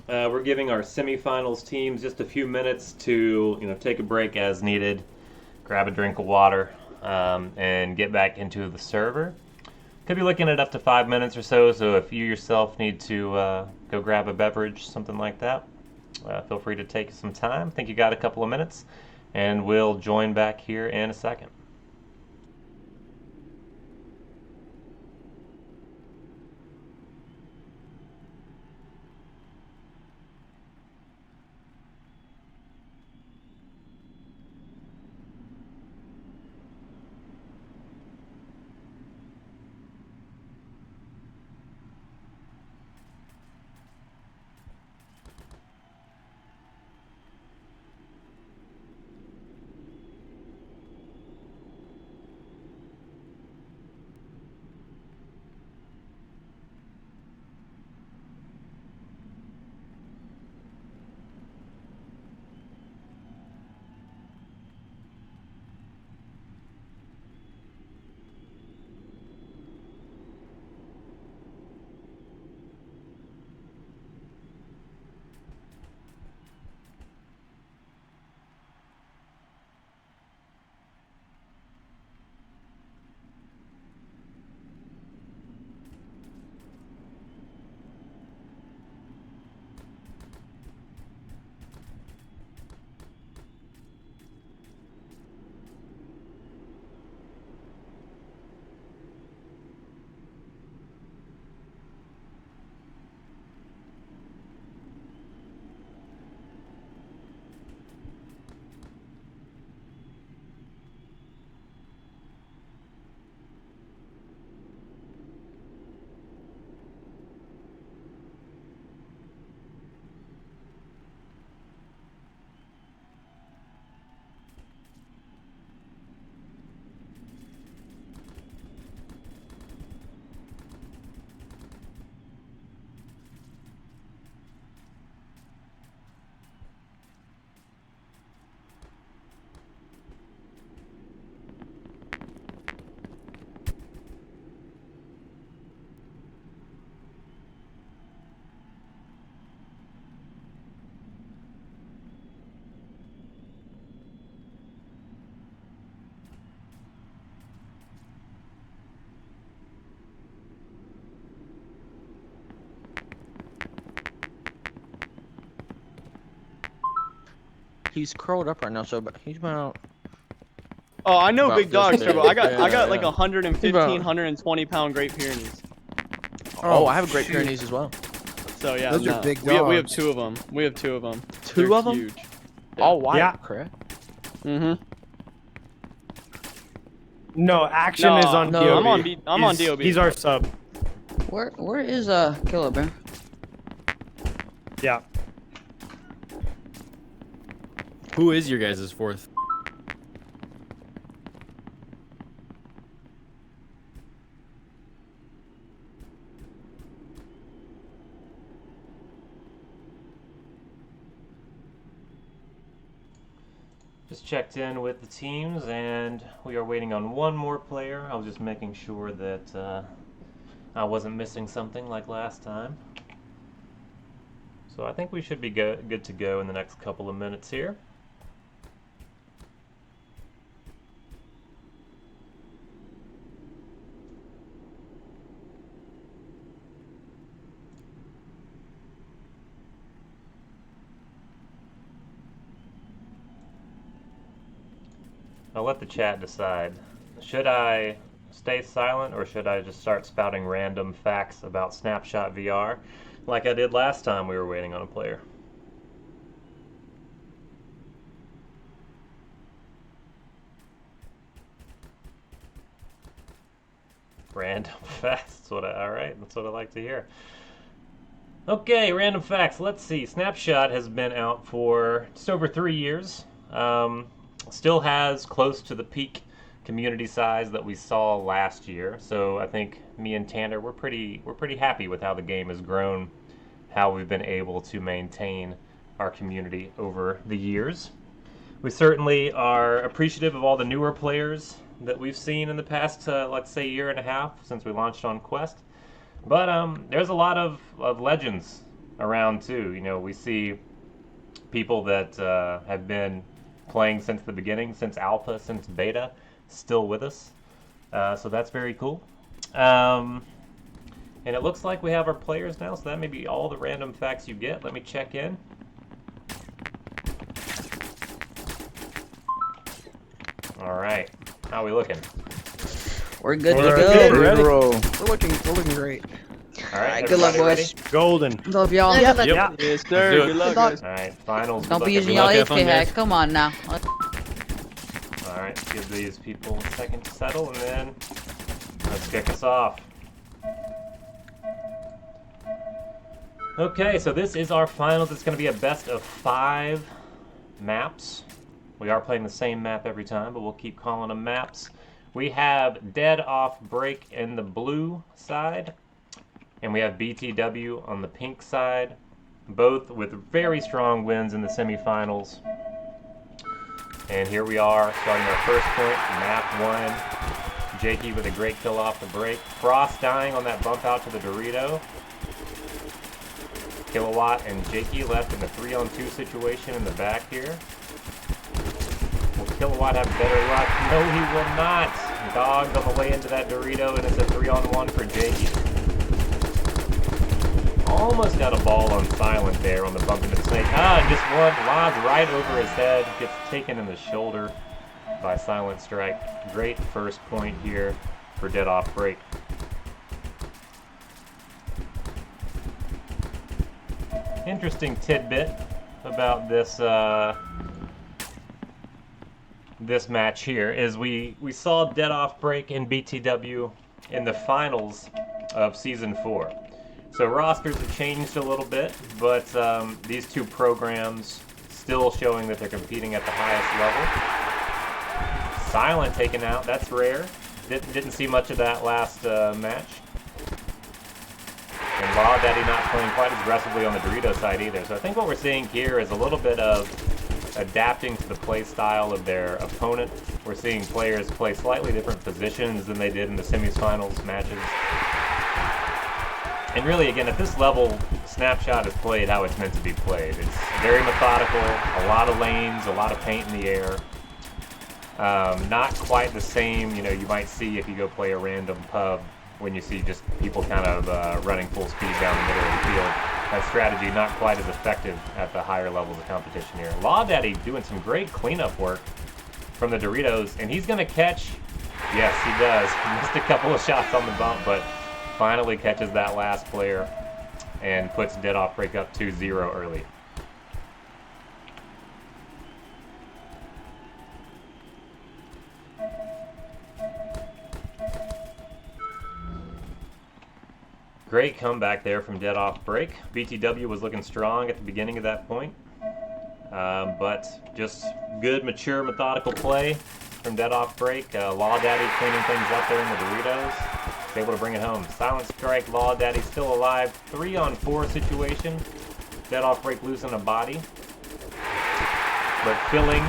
we're giving our semifinals teams just a few minutes to take a break as needed, grab a drink of water, and get back into the server. Could be looking at up to 5 minutes or so, so if you yourself need to go grab a beverage, something like that, feel free to take some time. I think you got a couple of minutes, and we'll join back here in a second. He's curled up right now, so but he's about. Oh, I know About big dogs, this Turbo. big. I got Yeah, like yeah. 115, About- 120 pound Great Pyrenees. Oh, I have a Great Pyrenees as well. So yeah, Those are no. big We have dogs. 2 of them. We have 2 of them. Two of 'em? Huge. All white. Yeah. Correct. Mm-hmm. No, Action is on no, DOB. I'm on He's- DOB. He's our sub. Where is Killer Bear? Yeah. Who is your guys' fourth? Just checked in with the teams, and we are waiting on one more player. I was just making sure that I wasn't missing something like last time. So I think we should be good to go in the next couple of minutes here. I'll let the chat decide. Should I stay silent, or should I just start spouting random facts about Snapshot VR like I did last time we were waiting on a player? Random facts, alright, that's what I like to hear. Okay, random facts, let's see. Snapshot has been out for just over 3 years. Still has close to the peak community size that we saw last year. So I think me and Tanner, we're pretty happy with how the game has grown, how we've been able to maintain our community over the years. We certainly are appreciative of all the newer players that we've seen in the past, let's say, year and a half since we launched on Quest. But there's a lot of legends around too. You know, we see people that have been playing since the beginning, since alpha, since beta, still with us. So that's very cool. And it looks like we have our players now, so that may be all the random facts you get. Let me check in. All right, how are we looking? We're good We're to good, go. ready. We're looking great. All right, Alright, good luck, everybody boys. Golden. Love y'all. Yep. Yes, sir. do it. Good luck, Good luck. guys. All right, finals. Don't good be luck, using everybody. y'all Have fun, AK guys. hack. Come on now. All right, give these people a second to settle, and then let's kick us off. Okay, so this is our finals. It's going to be a best of 5 maps. We are playing the same map every time, but we'll keep calling them maps. We have Dead Off Break in the blue side, and we have BTW on the pink side, both with very strong wins in the semifinals. And here we are, starting our first point, map 1. Jakey with a great kill off the break. Frost dying on that bump out to the Dorito. Kilowatt and Jakey left in the 3-on-2 situation in the back here. Will Kilowatt have better luck? No, he will not. Dogged on the way into that Dorito, and it's a 3-on-1 for Jakey. Almost got a ball on silent there on the bump into the snake. Just one. Lodge right over his head. Gets taken in the shoulder by Silent Strike. Great first point here for Dead Off Break. Interesting tidbit about this this match here is we saw Dead Off Break and BTW in the finals of Season 4. So rosters have changed a little bit, but these two programs still showing that they're competing at the highest level. Silent taken out, that's rare. Didn't see much of that last match. And Law Daddy not playing quite as aggressively on the Dorito side either. So I think what we're seeing here is a little bit of adapting to the play style of their opponent. We're seeing players play slightly different positions than they did in the semifinals matches. And really, again, at this level, Snapshot is played how it's meant to be played. It's very methodical, a lot of lanes, a lot of paint in the air. Not quite the same, you might see if you go play a random pub when you see just people kind of running full speed down the middle of the field. That strategy not quite as effective at the higher levels of competition here. Law Daddy doing some great cleanup work from the Doritos, and he's going to catch. Yes, he does. He missed a couple of shots on the bump, but finally catches that last player. and puts Dead Off Break up 2-0 early. Great comeback there from Dead Off Break. BTW was looking strong at the beginning of that point, but just good, mature, methodical play from Dead Off Break. Law Daddy cleaning things up there in the Doritos. Able to bring it home. Silent Strike, Law Daddy still alive. 3-on-4 situation. Dead Off Break losing a body. But killing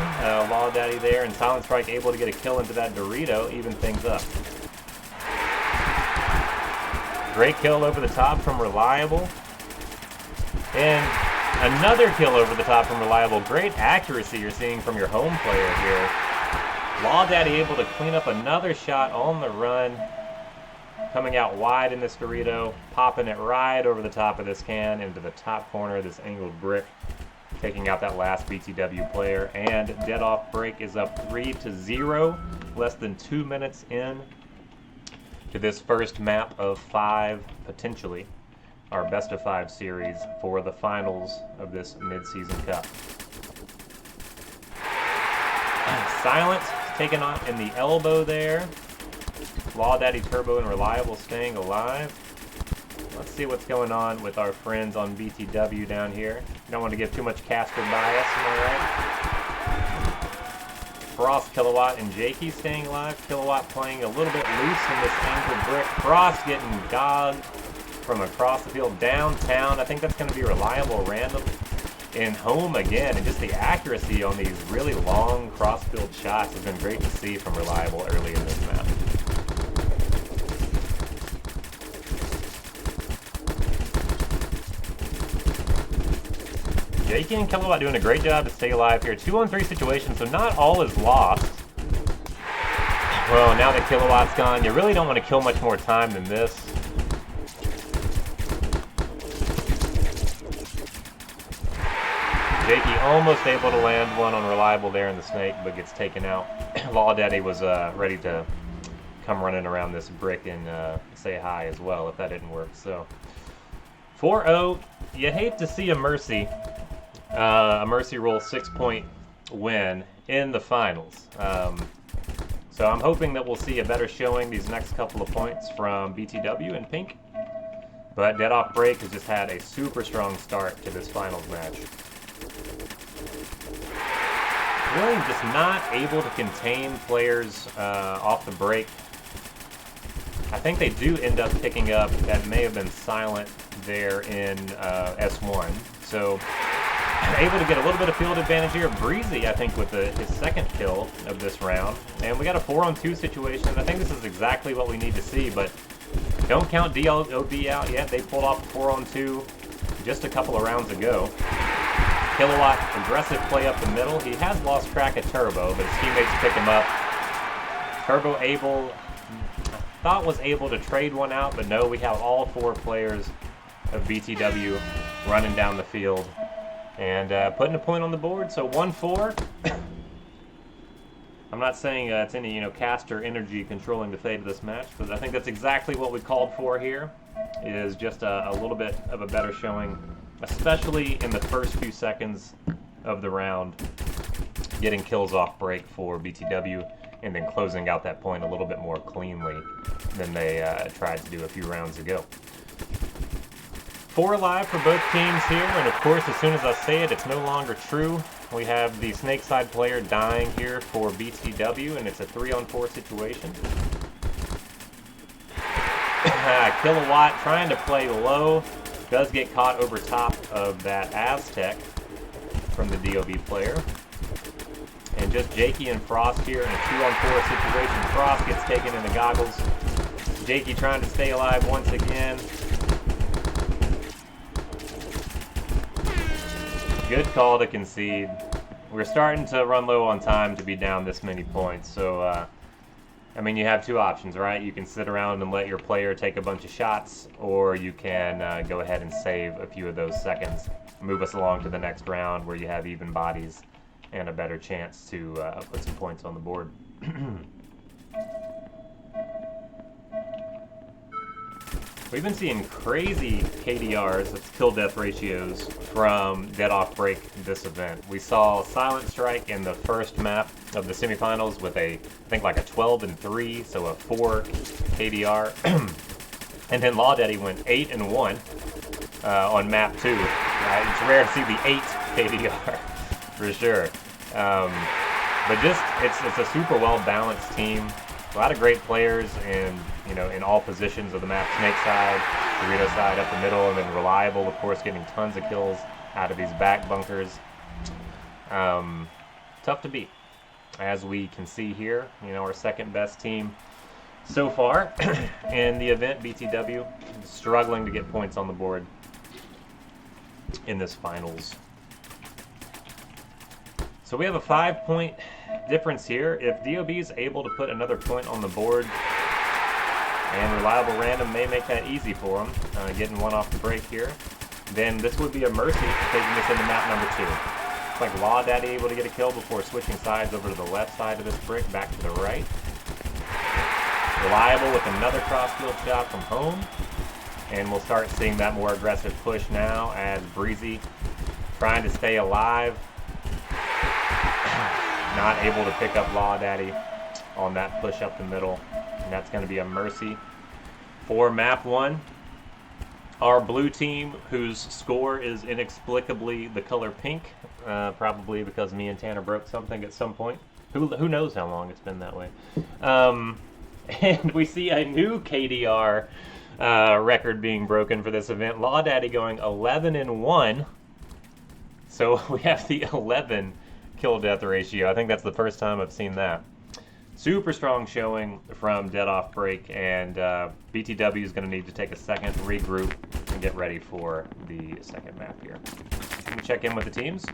Law Daddy there, and Silent Strike able to get a kill into that Dorito, even things up. Great kill over the top from Reliable. And another kill over the top from Reliable. Great accuracy you're seeing from your home player here. Law Daddy able to clean up another shot on the run. Coming out wide in this Dorito. Popping it right over the top of this can into the top corner of this angled brick. Taking out that last BTW player. And Dead Off Break is up 3-0. Less than 2 minutes in to this first map of 5, potentially, our best of 5 series for the finals of this mid-season cup. Silent taken on in the elbow there. Law Daddy, Turbo, and Reliable staying alive. Let's see what's going on with our friends on BTW down here. Don't want to give too much caster bias, am I right? Frost, Kilowatt, and Jakey staying alive. Kilowatt playing a little bit loose in this angled brick. Frost getting gogged from across the field downtown. I think that's going to be Reliable random. And home again, and just the accuracy on these really long cross-field shots has been great to see from Reliable early in this map. Jakey and Kilowatt doing a great job to stay alive here. 2-on-3 situation, so not all is lost. Well, now that Kilowatt's gone, you really don't want to kill much more time than this. Jakey almost able to land one on Reliable there in the snake, but gets taken out. Law Daddy was ready to come running around this brick and say hi as well if that didn't work. So 4-0. You hate to see a mercy roll 6-point win in the finals. So I'm hoping that we'll see a better showing these next couple of points from BTW and Pink. But Dead Off Break has just had a super strong start to this finals match. Really just not able to contain players off the break. I think they do end up picking up, that may have been Silent there in S1. So able to get a little bit of field advantage here. Breezy, I think, with his second kill of this round. And we got a 4-on-2 situation. I think this is exactly what we need to see, but don't count DLOB out yet. They pulled off a 4-on-2 just a couple of rounds ago. Kilowatt, aggressive play up the middle. He has lost track of Turbo, but his teammates pick him up. Turbo I thought was able to trade one out, but no, we have all 4 players of BTW running down the field and putting a point on the board. So 1-4. I'm not saying it's any caster energy controlling the fate of this match, because I think that's exactly what we called for here. Is just a little bit of a better showing, especially in the first few seconds of the round, getting kills off break for BTW, and then closing out that point a little bit more cleanly than they tried to do a few rounds ago. 4 alive for both teams here, and of course, as soon as I say it, it's no longer true. We have the Snakeside player dying here for BTW, and it's a 3-on-4 situation. Kilowatt trying to play low, does get caught over top of that Aztec from the DOB player. And just Jakey and Frost here in a 2-on-4 situation. Frost gets taken in the goggles. Jakey trying to stay alive once again. Good call to concede. We're starting to run low on time to be down this many points. So, I mean, you have 2 options, right? You can sit around and let your player take a bunch of shots, or you can go ahead and save a few of those seconds. Move us along to the next round where you have even bodies and a better chance to put some points on the board. We've been seeing crazy KDRs, that's kill death ratios, from Dead Off Break this event. We saw Silent Strike in the first map of the semifinals with I think like a 12-3, so a 4 KDR. And then Law Daddy went 8-1 on map 2. It's rare to see the 8 KDR for sure. But just it's a super well balanced team. A lot of great players in in all positions of the map. Snake side, Dorito side, up the middle, and then Reliable, of course, getting tons of kills out of these back bunkers. Tough to beat, as we can see here. Our second best team so far in the event, BTW, struggling to get points on the board in this finals. So we have a 5-point difference here. If DOB is able to put another point on the board, and Reliable Random may make that easy for him, getting one off the break here, then this would be a mercy taking this into map number 2. It's like Law Daddy able to get a kill before switching sides over to the left side of this brick, back to the right. Reliable with another crossfield shot from home, and we'll start seeing that more aggressive push now as Breezy trying to stay alive. Not able to pick up Law Daddy on that push up the middle, and that's going to be a mercy for map 1. Our blue team, whose score is inexplicably the color pink, probably because me and Tanner broke something at some point. Who knows how long it's been that way. And we see a new KDR record being broken for this event. Law Daddy going 11-1. So we have the 11 kill death ratio. I think that's the first time I've seen that. Super strong showing from Dead Off Break, and BTW is going to need to take a second, regroup, and get ready for the second map here. Can we check in with the teams?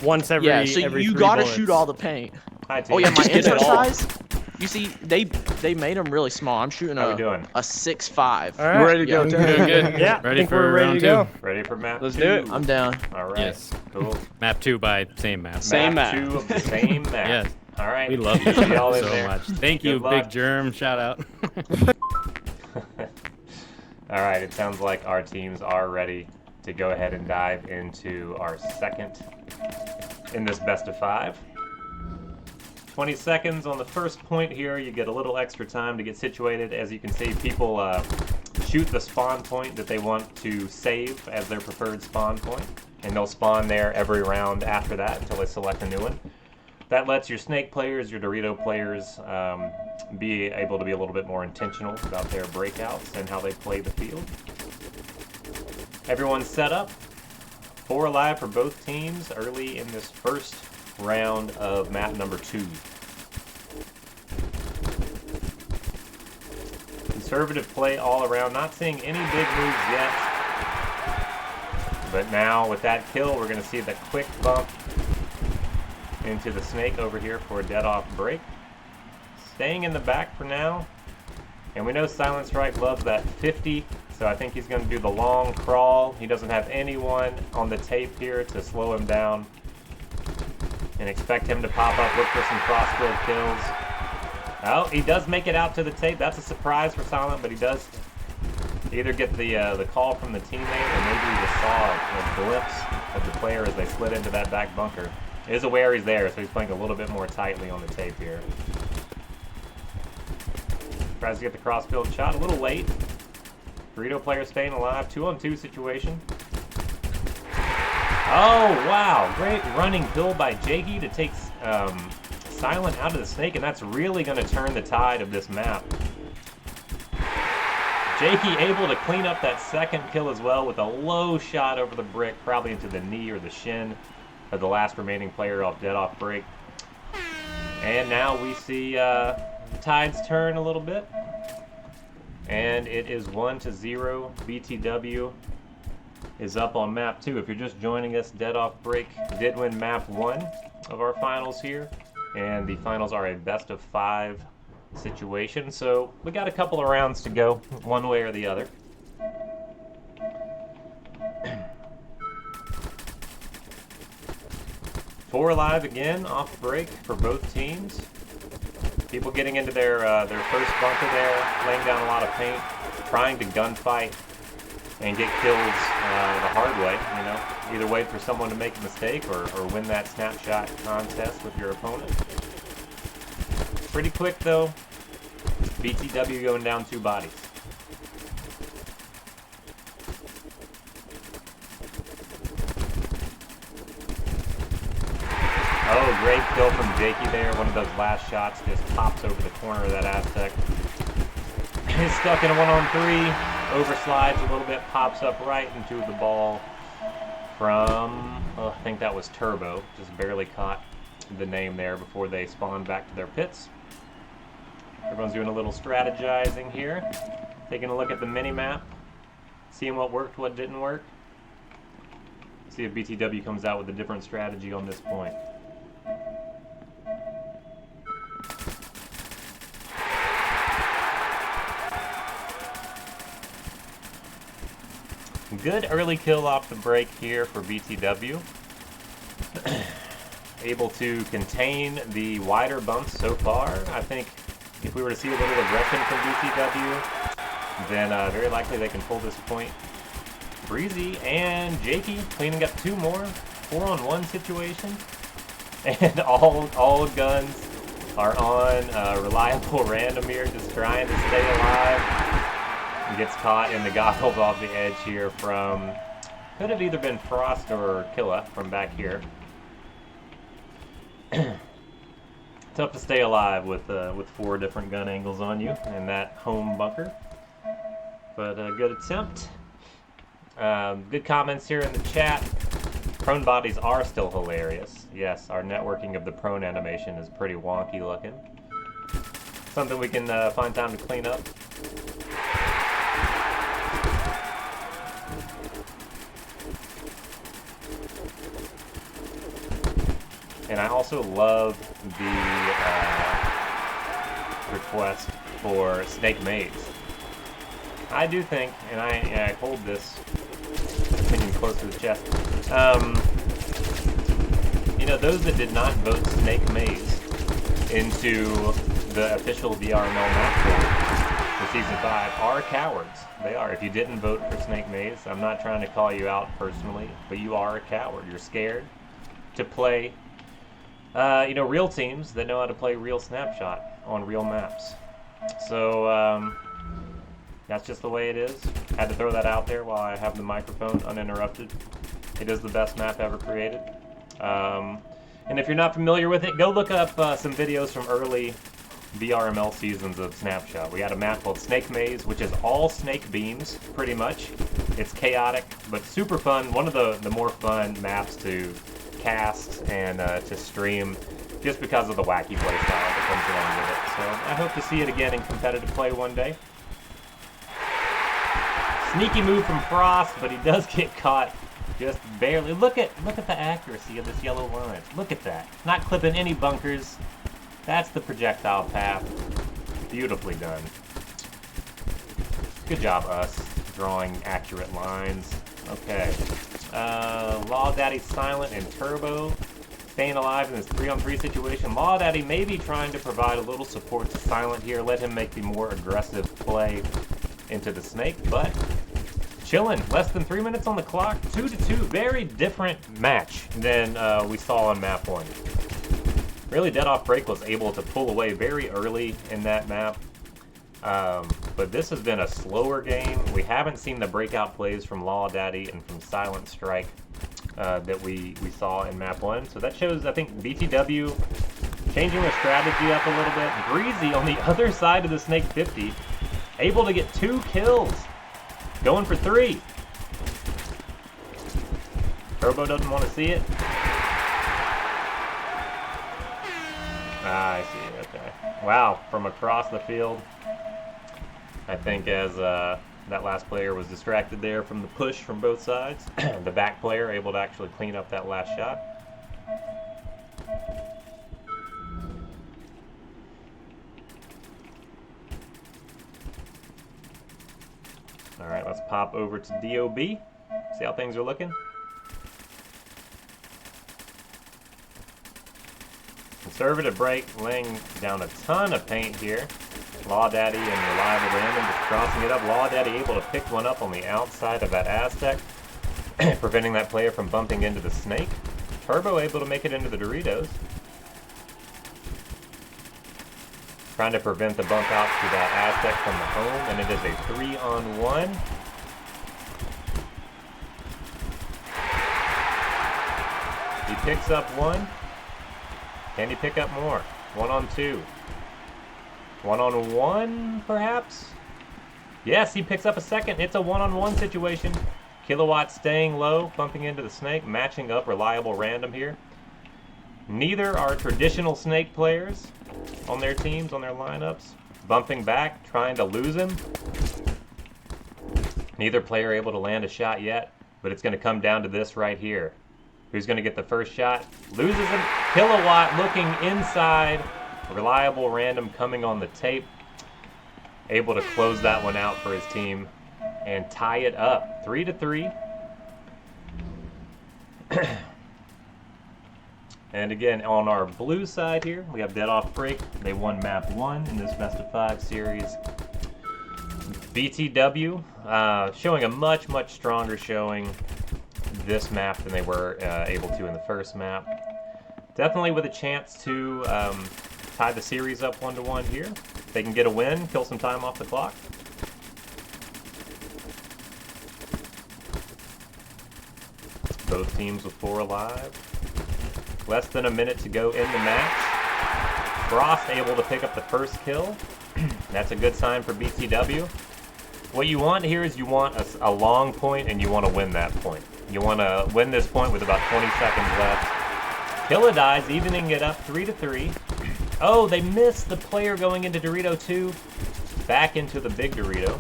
Once every Yeah, so every you 3 gotta bullets. shoot all the paint. Hi, team. Oh yeah, my Just get it insert all. size. You see, they made them really small. I'm shooting How we doing? a 6.5. All right. You ready to go, Yeah. Tanner? Doing good. Yeah, I Ready think for we're ready round to 2. go. Ready for map Let's 2? do it. I'm down. All right. Yes. Cool. Map 2 by same map. Same map. 2 of the same map. Yes. All right. We love you See y'all in so there. much. Thank you, Good luck. Big Germ. Shout out. All right, it sounds like our teams are ready to go ahead and dive into our second in this best of 5. 20 seconds on the first point here. You get a little extra time to get situated. As you can see, people shoot the spawn point that they want to save as their preferred spawn point, and they'll spawn there every round after that until they select a new one. That lets your Snake players, your Dorito players, be able to be a little bit more intentional about their breakouts and how they play the field. Everyone's set up. 4 alive for both teams early in this first round of map number 2. Conservative play all around. Not seeing any big moves yet. But now with that kill, we're going to see the quick bump into the Snake over here for a Dead Off Break. Staying in the back for now. And we know Silent Strike loves that 50, so I think he's going to do the long crawl. He doesn't have anyone on the tape here to slow him down. And expect him to pop up, look for some cross-field kills. Oh, he does make it out to the tape. That's a surprise for Silent, but he does either get the call from the teammate, or maybe he just saw a glimpse of the player as they slid into that back bunker. He is aware he's there, so he's playing a little bit more tightly on the tape here. Tries to get the cross-field shot, a little late. Dorito player staying alive, 2-on-2 situation. Oh, wow. Great running build by Jakey to take Silent out of the Snake, and that's really going to turn the tide of this map. Jakey able to clean up that second kill as well with a low shot over the brick, probably into the knee or the shin of the last remaining player off Dead Off Break. And now we see the tides turn a little bit. And it is 1-0. BTW is up on map 2. If you're just joining us, Dead Off Break did win map 1 of our finals here, and the finals are a best of 5 situation, so we got a couple of rounds to go, one way or the other. Four alive again off break for both teams. People getting into their first bunker there, laying down a lot of paint. trying to gunfight and get kills the hard way, you know. Either wait for someone to make a mistake or win that snapshot contest with your opponent. Pretty quick though. BTW going down 2 bodies. Oh, great kill from Jakey there. One of those last shots just pops over the corner of that Aztec. He's stuck in a 1-on-3. Overslides a little bit, pops up right into the ball from, I think that was Turbo. Just barely caught the name there before they spawned back to their pits. Everyone's doing a little strategizing here. Taking a look at the mini-map. Seeing what worked, what didn't work. See if BTW comes out with a different strategy on this point. Good early kill off the break here for BTW. Able to contain the wider bumps so far. I think if we were to see a little aggression from BTW, then very likely they can pull this point. Breezy and Jakey cleaning up 2 more 4-on-1 situation. And all guns are on reliable random here, just trying to stay alive. He gets caught in the goggles off the edge here from, could have either been Frost or Killa from back here. Tough to stay alive with 4 different gun angles on you in that home bunker. But a good attempt. Good comments here in the chat. Prone bodies are still hilarious. Yes, our networking of the prone animation is pretty wonky looking. Something we can find time to clean up. And I also love the request for Snake Maze. I do think, and I hold this opinion close to the chest, you know, those that did not vote Snake Maze into the official VRML map for Season 5 are cowards. They are. If you didn't vote for Snake Maze, I'm not trying to call you out personally, but you are a coward. You're scared to play you know, real teams that know how to play real Snapshot on real maps. So, that's just the way it is. Had to throw that out there while I have the microphone uninterrupted. It is the best map ever created. And if you're not familiar with it, go look up some videos from early VRML seasons of Snapshot. We had a map called Snake Maze, which is all snake beams, pretty much. It's chaotic, but super fun. One of the more fun maps to cast and to stream, just because of the wacky play style that comes along with it. So I hope to see it again in competitive play one day. Sneaky move from Frost, but he does get caught just barely. Look at the accuracy of this yellow line. Look at that. Not clipping any bunkers. That's the projectile path. Beautifully done. Good job, us, drawing accurate lines. Okay. Law Daddy silent and Turbo staying alive in this 3-on-3 situation. Law Daddy may be trying to provide a little support to Silent here, let him make the more aggressive play into the snake, but chilling. Less than 3 minutes on the clock. 2-2. Very different match than we saw on map 1. Really, Dead Off Break was able to pull away very early in that map. But this has been a slower game. We haven't seen the breakout plays from Law Daddy and from Silent Strike that we saw in map 1. So that shows, I think, BTW changing their strategy up a little bit. Breezy on the other side of the Snake 50, able to get 2 kills. Going for 3. Turbo doesn't want to see it. Ah, I see it, okay. Wow, from across the field. I think as that last player was distracted there from the push from both sides, the back player able to actually clean up that last shot. Alright, let's pop over to DOB, see how things are looking. Conservative break, laying down a ton of paint here. Law Daddy and Reliable Random just crossing it up. Law Daddy able to pick one up on the outside of that Aztec, preventing that player from bumping into the Snake. Turbo able to make it into the Doritos. Trying to prevent the bump out to that Aztec from the home, and it is a 3-on-1. He picks up one. Can he pick up more? 1-on-2. 1-on-1, perhaps? Yes, he picks up a second. It's a 1-on-1 situation. Kilowatt staying low, bumping into the Snake, matching up Reliable Random here. Neither are traditional Snake players on their teams, on their lineups. Bumping back, trying to lose him. Neither player able to land a shot yet, but it's going to come down to this right here. Who's going to get the first shot? Loses him. Kilowatt looking inside. Reliable Random coming on the tape. Able to close that one out for his team and tie it up. 3-3. And again, on our blue side here, we have Dead Off Break. They won map 1 in this best of 5 series. BTW showing a much, much stronger showing this map than they were able to in the first map. Definitely with a chance to tie the series up 1-1 here. If they can get a win, kill some time off the clock. Both teams with 4 alive. Less than a minute to go in the match. Frost able to pick up the first kill. That's a good sign for BTW. What you want here is you want a long point, and you want to win that point. You want to win this point with about 20 seconds left. Killa dies, evening it up 3-3. Oh, they missed the player going into Dorito 2. Back into the big Dorito.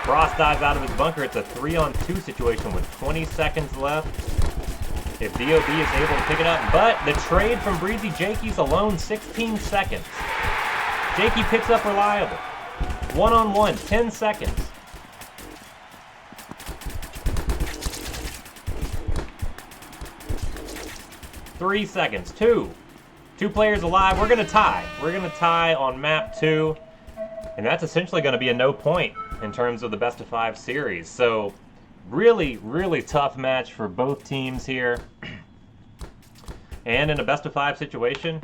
Frost dives out of his bunker. It's a 3-on-2 situation with 20 seconds left. If DOB is able to pick it up, but the trade from Breezy Jakey's alone, 16 seconds. Jakey picks up Reliable. 1-on-1, 10 seconds. Three seconds, 2. 2 players alive. We're gonna tie. We're gonna tie on map 2. And that's essentially gonna be a no point in terms of the best of 5 series. So really, really tough match for both teams here. And in a best of 5 situation,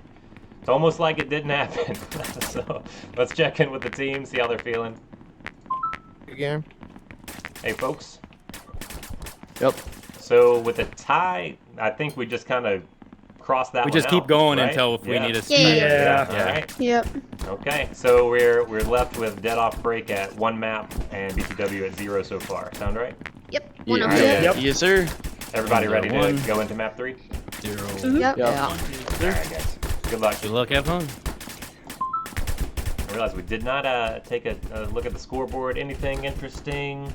it's almost like it didn't happen. So let's check in with the team, see how they're feeling. Again. Hey folks. Yep. So with a tie, I think we just kind of cross that We one just keep out, going right? until if we need a Yeah. All right. Yep. Okay, so we're left with Dead Off Break at 1 map and BTW at 0 so far. Sound right? Yep. Yeah. 1 Yep. Yep. Yes, sir. Everybody ready to 1. go into map 3? 0. Yep. Yeah. All right, guys. Good luck. Good luck, have fun. I realized we did not take a look at the scoreboard. Anything interesting?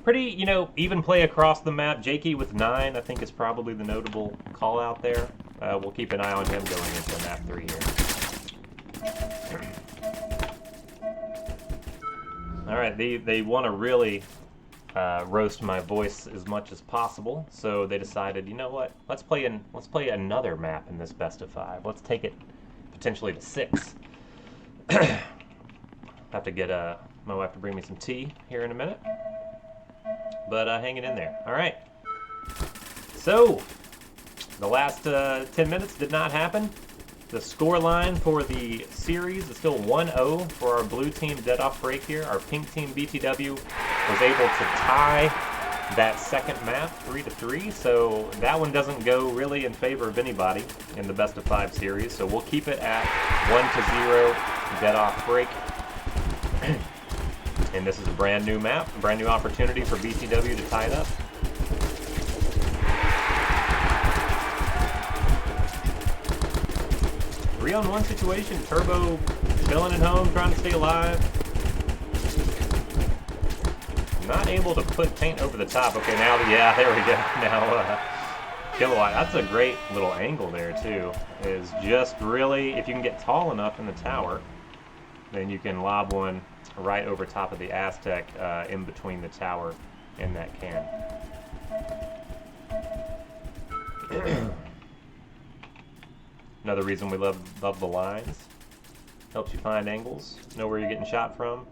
Pretty, even play across the map. Jakey with 9, I think, is probably the notable call out there. We'll keep an eye on him going into map 3 here. All right, they want to really roast my voice as much as possible, so they decided, you know what? Let's play another map in this best of 5. Let's take it potentially to 6. Have to get my wife to bring me some tea here in a minute, but hanging in there. All right. So the last 10 minutes did not happen. The score line for the series is still 1-0 for our blue team Dead Off Break here. Our pink team BTW was able to tie that second map 3-3, so that one doesn't go really in favor of anybody in the best of 5 series. So we'll keep it at 1-0 Dead Off Break. And this is a brand new map, a brand new opportunity for BTW to tie it up. Three-on-one situation. Turbo chilling at home, trying to stay alive. Not able to put paint over the top. Okay, now, yeah, there we go. Now, Kilowatt. That's a great little angle there, too. Is just really, if you can get tall enough in the tower, then you can lob one right over top of the Aztec in between the tower and that can. Another reason we love the lines. Helps you find angles, know where you're getting shot from.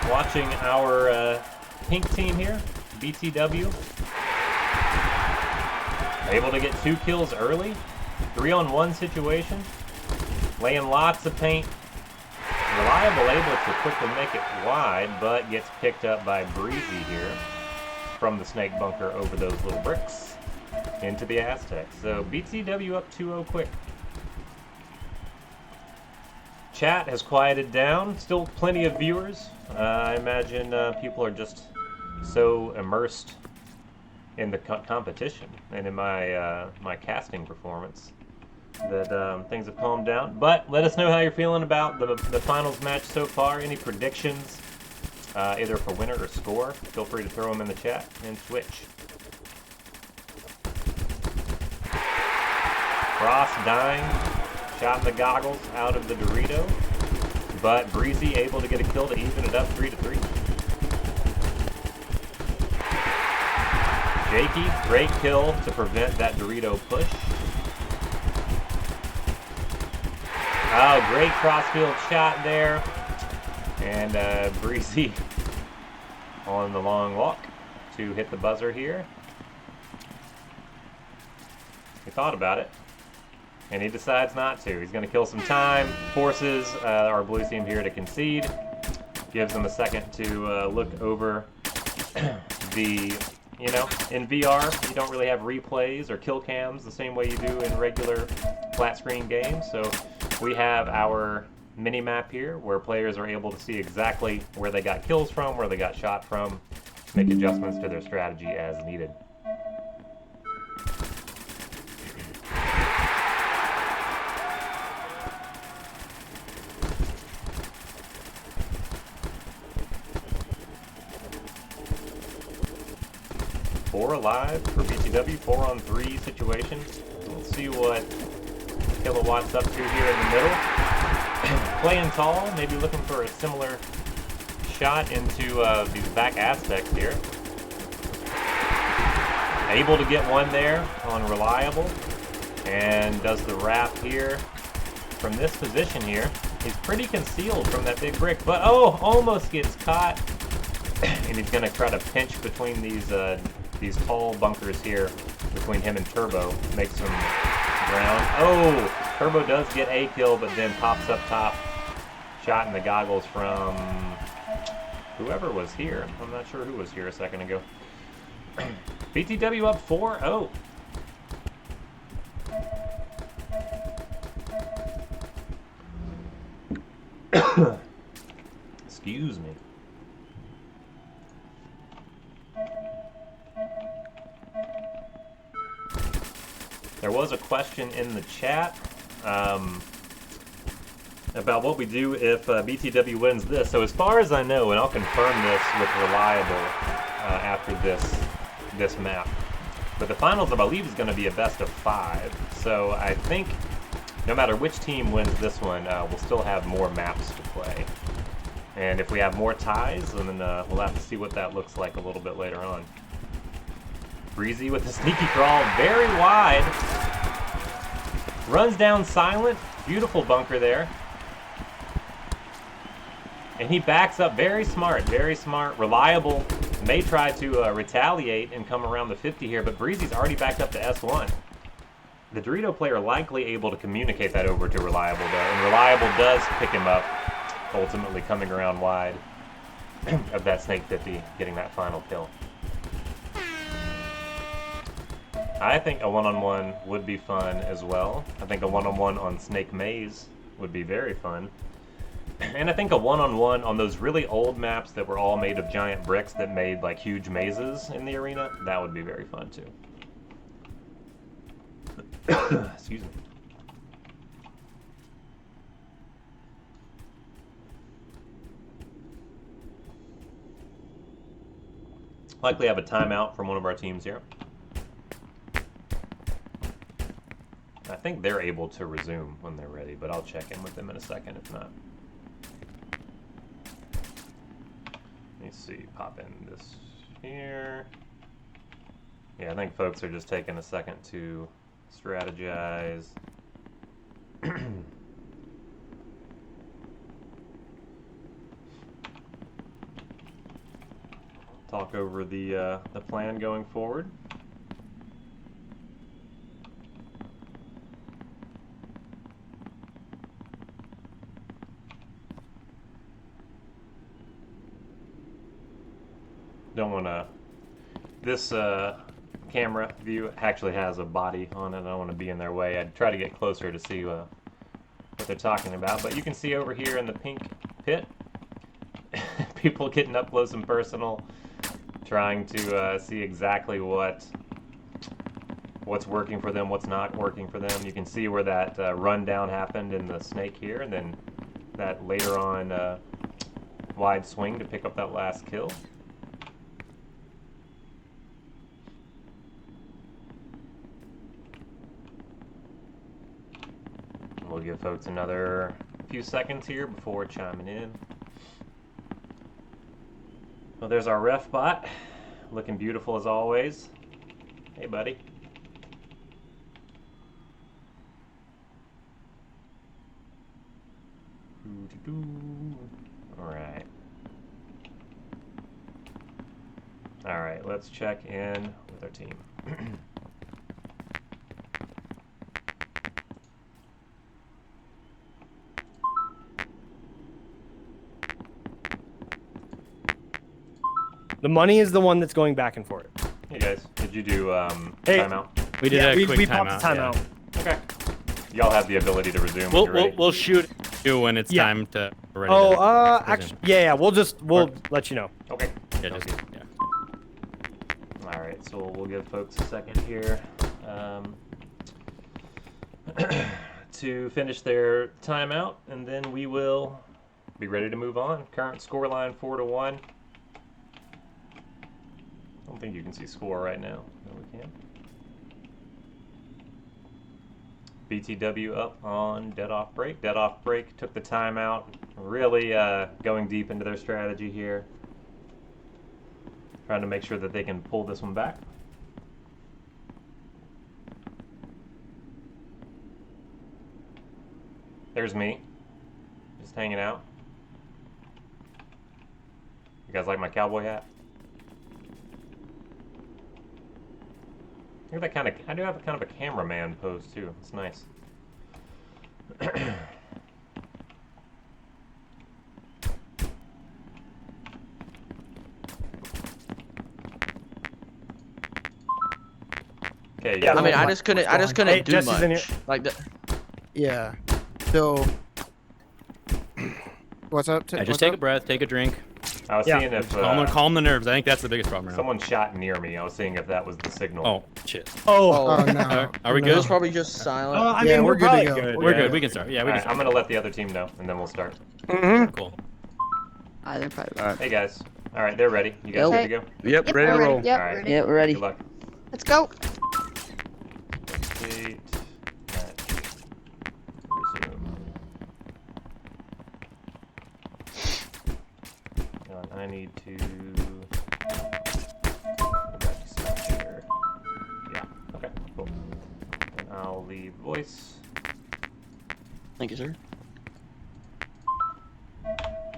Watching our pink team here, BTW. Able to get 2 kills early. 3-on-1 situation. Laying lots of paint. Reliable able to quickly make it wide, but gets picked up by Breezy here from the snake bunker over those little bricks into the Aztecs. So BTW up 2-0 quick. Chat has quieted down. Still plenty of viewers. I imagine people are just so immersed in the competition and in my my casting performance that things have calmed down. But let us know how you're feeling about the finals match so far. Any predictions, either for winner or score? Feel free to throw them in the chat and Twitch. Frost dying, shot in the goggles out of the Dorito, but Breezy able to get a kill to even it up 3-3. Jakey, great kill to prevent that Dorito push. Oh, great crossfield shot there. And Breezy on the long walk to hit the buzzer here. He thought about it, and he decides not to. He's going to kill some time, forces our blue team here to concede, gives them a second to look over the... You know, in VR, you don't really have replays or kill cams the same way you do in regular flat screen games. So we have our mini map here where players are able to see exactly where they got kills from, where they got shot from, make adjustments to their strategy as needed. Four alive for BTW, 4-on-3 situation. We'll see what Kilowatt's up to here in the middle. Playing tall, maybe looking for a similar shot into these back Aztecs here. Able to get one there on Reliable, and does the wrap here from this position here. He's pretty concealed from that big brick, but oh, almost gets caught. And he's gonna try to pinch between these tall bunkers here between him and Turbo, make some ground. Oh, Turbo does get a kill, but then pops up top. Shot in the goggles from whoever was here. I'm not sure who was here a second ago. BTW up 4-0. Excuse me. There was a question in the chat about what we do if BTW wins this. So as far as I know, and I'll confirm this with Reliable after this map, but the finals I believe is going to be a best of 5. So I think no matter which team wins this one, we'll still have more maps to play. And if we have more ties, then we'll have to see what that looks like a little bit later on. Breezy with the sneaky crawl, very wide. Runs down silent, beautiful bunker there. And he backs up, very smart, Reliable. May try to retaliate and come around the 50 here, but Breezy's already backed up to S1. The Dorito player likely able to communicate that over to Reliable though, and Reliable does pick him up, ultimately coming around wide of that Snake 50, getting that final kill. I think a one-on-one would be fun as well. I think a one-on-one on Snake Maze would be very fun. And I think a one-on-one on those really old maps that were all made of giant bricks that made like huge mazes in the arena, that would be very fun too. Excuse me. Likely have a timeout from one of our teams here. I think they're able to resume when they're ready, but I'll check in with them in a second if not. Let me see, pop in this here. Yeah, I think folks are just taking a second to strategize. Talk over the plan going forward. Don't want to. This camera view actually has a body on it. I don't want to be in their way. I'd try to get closer to see what they're talking about. But you can see over here in the pink pit, people getting up close and personal, trying to see exactly what's working for them, what's not working for them. You can see where that rundown happened in the snake here, and then that later on wide swing to pick up that last kill. We'll give folks another few seconds here before chiming in. Well, there's our ref bot, looking beautiful as always. Hey, buddy. Alright. Alright, let's check in with our team. The money is the one that's going back and forth. Hey guys, did you do Hey. timeout? We did a quick we popped timeout. the timeout. Okay. Y'all have the ability to resume when We'll, you're ready. we'll shoot you when it's Yeah. time to. we're ready Oh, to actually, resume. yeah, we'll let you know. Okay. Yeah, Sounds just, good. yeah. Alright, so we'll give folks a second here to finish their timeout, and then we will be ready to move on. Current scoreline 4-1. I don't think you can see score right now. No, we can't. BTW up on Dead Off Break. Dead Off Break took the timeout, really going deep into their strategy here. Trying to make sure that they can pull this one back. There's me, just hanging out. You guys like my cowboy hat? I do have kind of a cameraman pose too. It's nice. Okay, yeah. I mean, I just couldn't Hey, do Jesse's in here. much. Like that. Yeah. So, what's up? Yeah, just what's take a up? breath, take a drink. I was Yeah. seeing if Calm the nerves. I think that's the biggest problem right now. someone shot near me. I was seeing if that was the signal. Oh, shit. Oh, Oh no. Are we It good? was probably just silent. I Yeah, mean, we're we're good to probably go. good. We're yeah. good. We can start. Yeah, we All can right, I'm start. gonna let the other team know, and then we'll start. Cool. They're probably. Hey guys. All right, they're ready. You guys Yep. ready to go? Yep, Yep, ready to we're roll. ready. Yep, All right. ready. Yeah, we're ready. Good luck. Let's go. Update. Resume. Hang on, I need to go back to Snapshot. Yeah. Okay. Cool. And I'll leave voice. Thank you, sir.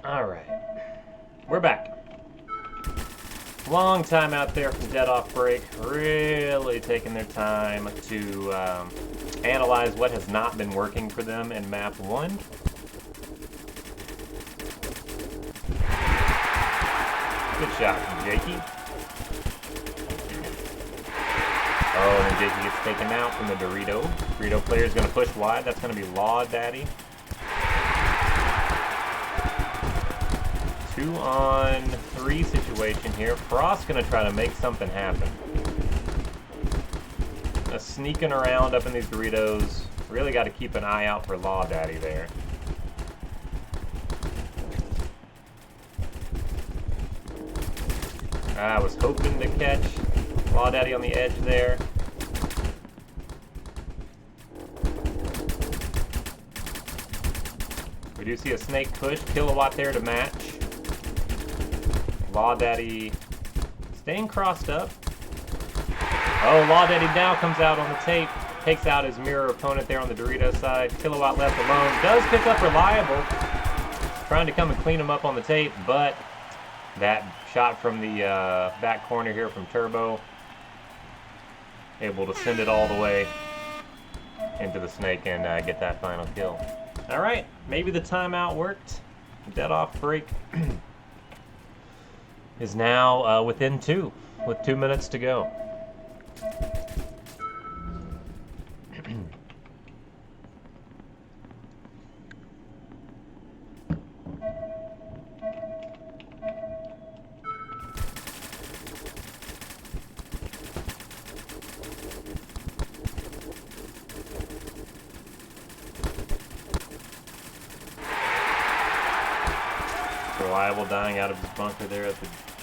All right. We're back. Long time out there from Dead Off Break. Really taking their time to analyze what has not been working for them in map 1. Good shot from Jakey. Oh, and then Jakey gets taken out from the Dorito. Dorito player is going to push wide. That's going to be Law Daddy. 2-on-3 situation here. Frost's gonna try to make something happen. Sneaking around up in these Doritos. Really got to keep an eye out for Law Daddy there. I was hoping to catch Law Daddy on the edge there. We do see a snake push. Kilowatt there to match. Law Daddy staying crossed up. Oh, Law Daddy now comes out on the tape. Takes out his mirror opponent there on the Dorito side. Kilowatt left alone. Does pick up Reliable. Trying to come and clean him up on the tape, but that shot from the back corner here from Turbo. Able to send it all the way into the snake and get that final kill. All right, maybe the timeout worked. Dead off break is now within 2 with 2 minutes to go. Reliable dying out of his bunker there at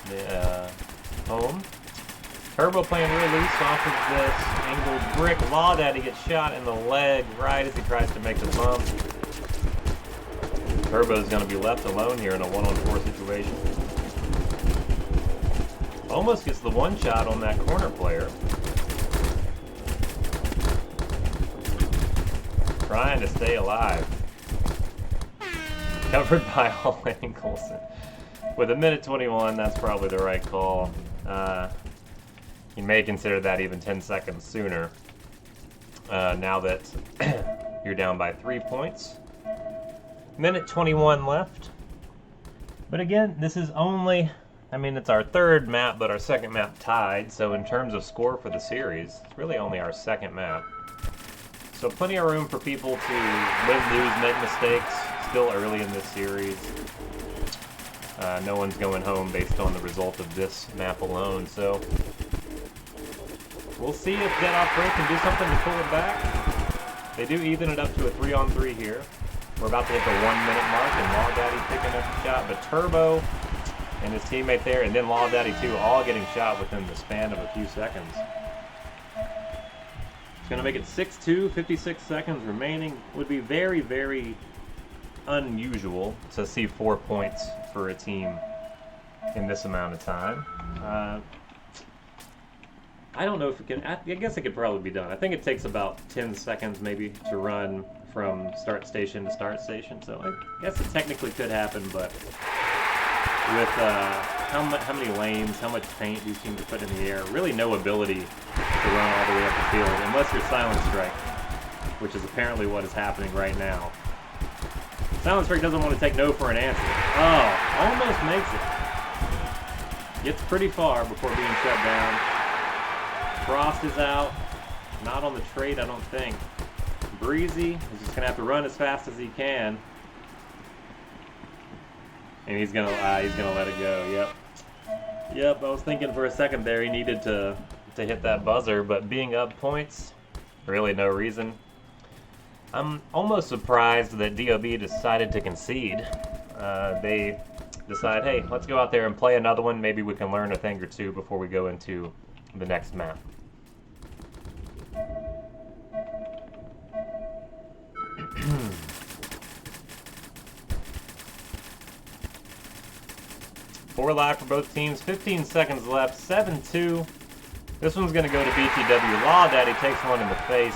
the home. Turbo playing real loose off of this angled brick. Law Daddy gets shot in the leg right as he tries to make the bump. Turbo's going to be left alone here in a 1-on-4 situation. Almost gets the one shot on that corner player. Trying to stay alive. Covered by all angles. With a minute 21, that's probably the right call. You may consider that even 10 seconds sooner. Now that you're down by 3 points. Minute 21 left. But again, this is only, I mean, it's our third map, but our second map tied. So in terms of score for the series, it's really only our second map. So plenty of room for people to win, lose, make mistakes. Still early in this series. No one's going home based on the result of this map alone, so we'll see if Dead Off Break can do something to pull it back. They do even it up to a 3-on-3 here. We're about to hit the 1 minute mark, and Law Daddy picking up a shot, but Turbo and his teammate there, and then Law Daddy too, all getting shot within the span of a few seconds. It's going to make it 6-2, 56 seconds remaining. Would be very, very unusual to see 4 points for a team in this amount of time. I don't know if it can, I guess it could probably be done. I think it takes about 10 seconds maybe to run from start station to start station, so I guess it technically could happen, but with how many lanes, how much paint these teams are putting in the air, really no ability to run all the way up the field, unless you're Silent Strike, which is apparently what is happening right now. Silent Strike doesn't want to take no for an answer. Oh, almost makes it. Gets pretty far before being shut down. Frost is out. Not on the trade, I don't think. Breezy is just going to have to run as fast as he can. And he's gonna let it go, yep. Yep, I was thinking for a second there he needed to hit that buzzer, but being up points, really no reason. I'm almost surprised that DOB decided to concede. They decide, hey, let's go out there and play another one. Maybe we can learn a thing or two before we go into the next map. Four live for both teams, 15 seconds left, 7-2. This one's going to go to BTW. Law Daddy takes one in the face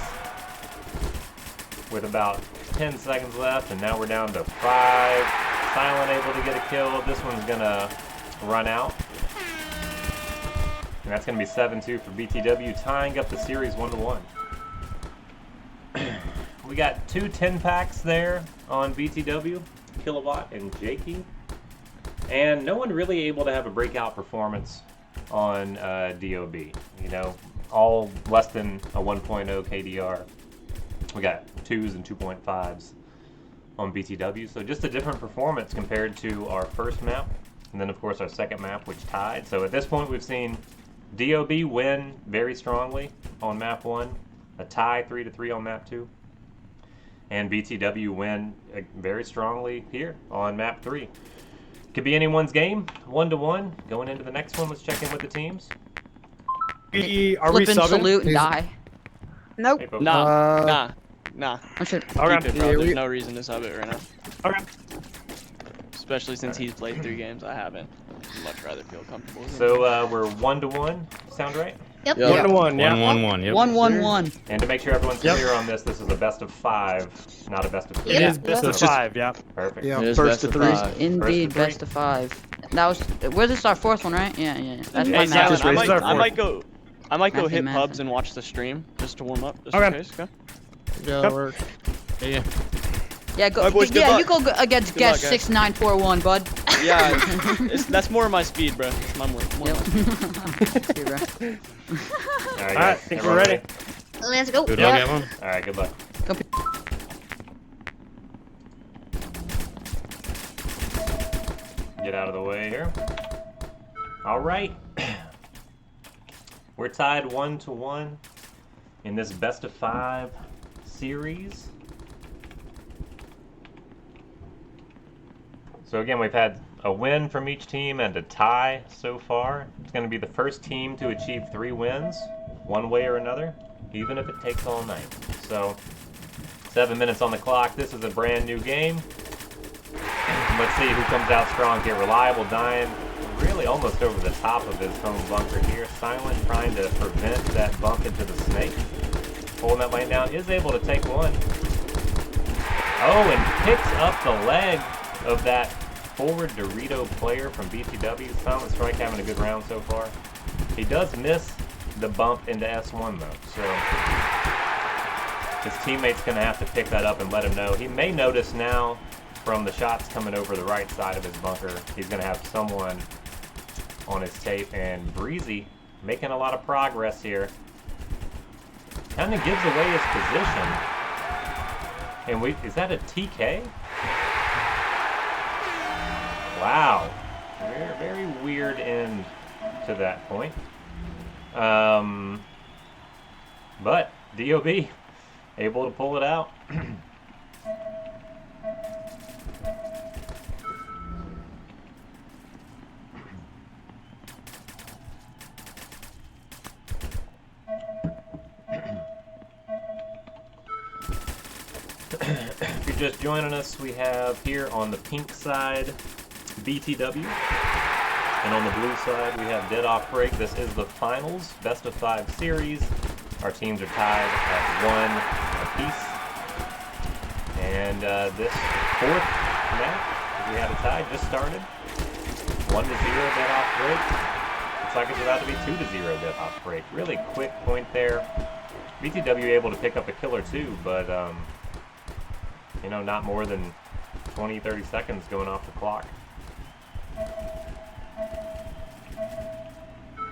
with about 10 seconds left, and now we're down to 5. Silent able to get a kill. This one's going to run out. And that's going to be 7-2 for BTW, tying up the series 1-1. We got 2 10-packs there on BTW, Kilowatt and Jakey. And no one really able to have a breakout performance on DOB. You know, all less than a 1.0 KDR. We got 2s and 2.5s on BTW. So just a different performance compared to our first map. And then, of course, our second map, which tied. So at this point, we've seen DOB win very strongly on map 1. A tie 3-3 on map 2. And BTW win very strongly here on map 3. Could be anyone's game, 1-1. Going into the next one, let's check in with the teams. Are we Flip and subbing? salute and die. Nope. Hey, folks. Nah. I should. Okay. Keep it, bro. There's no reason to sub it right now. Okay. Especially since he's played 3 games. I haven't. I'd much rather feel comfortable with him. So we're 1-1. Sound right? Yep. Yeah. 1-1, yeah. 1-1-1. Yep. 1-1-1. And to make sure everyone's Yep. clear on this is a best of 5, not a best of 3. It Yeah. is best So of it's just- 5, yeah. Perfect. Yeah. It is First best to of three. five. Indeed, three. best of 5. That was. Where's this our 4th one, right? Yeah. That's my Hey, math. Silent, just raised our I might fourth. go hit Mathin'. pubs and watch the stream just to warm up, just Okay. in case. Okay. Yeah, that works. Yeah. Yeah, go. Alright, boys, good Yeah, luck. you go against Good luck, guest guys. 6941, bud. Yeah, that's more my speed, bro. It's more Yep. my- See you, bro. All right, Alright, guys. think Everyone we're ready. Let's go. Good Yeah. luck, everyone. All right, good luck. Get out of the way here. All right. We're tied 1-1 in this best of 5 series. So again, we've had a win from each team and a tie so far. It's going to be the first team to achieve 3 wins, one way or another, even if it takes all night. So, 7 minutes on the clock. This is a brand new game. Let's see who comes out strong here. Reliable dying really almost over the top of his home bunker here. Silent trying to prevent that bump into the snake. Pulling that lane down, is able to take one. Oh, and picks up the leg of that forward Dorito player from BTW. Silent Strike having a good round so far. He does miss the bump into S1 though, so his teammate's going to have to pick that up and let him know. He may notice now from the shots coming over the right side of his bunker, he's going to have someone on his tape. And Breezy making a lot of progress here. Kind of gives away his position. And is that a TK? Wow. Very, very weird end to that point. But DOB able to pull it out. If you're just joining us, we have here on the pink side BTW, and on the blue side we have Dead Off Break. This is the finals, best of 5 series. Our teams are tied at 1 apiece. And this 4th map, we had a tie, just started. 1-0 Dead Off Break. Looks like it's about to be 2-0 Dead Off Break. Really quick point there. BTW able to pick up a kill or 2, but you know, not more than 20-30 seconds going off the clock.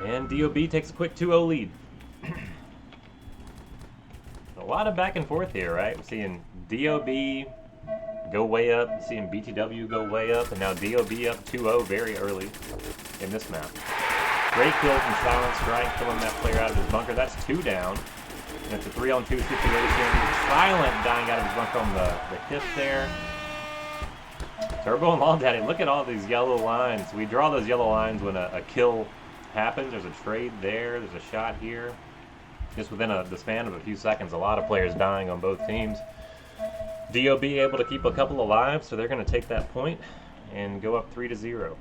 And DOB takes a quick 2-0 lead. A lot of back and forth here, right? We're seeing DOB go way up, seeing BTW go way up, and now DOB up 2-0 very early in this map. Great kill from Silent Strike, killing that player out of his bunker. That's 2 down. And it's a 3-on-2 situation. Silent dying out of his bunker on the hit there. Turbo and Law Daddy, look at all these yellow lines. We draw those yellow lines when a kill happens. There's a trade there, there's a shot here. Just within the span of a few seconds, a lot of players dying on both teams. DOB able to keep a couple alive, so they're going to take that point and go up 3-0.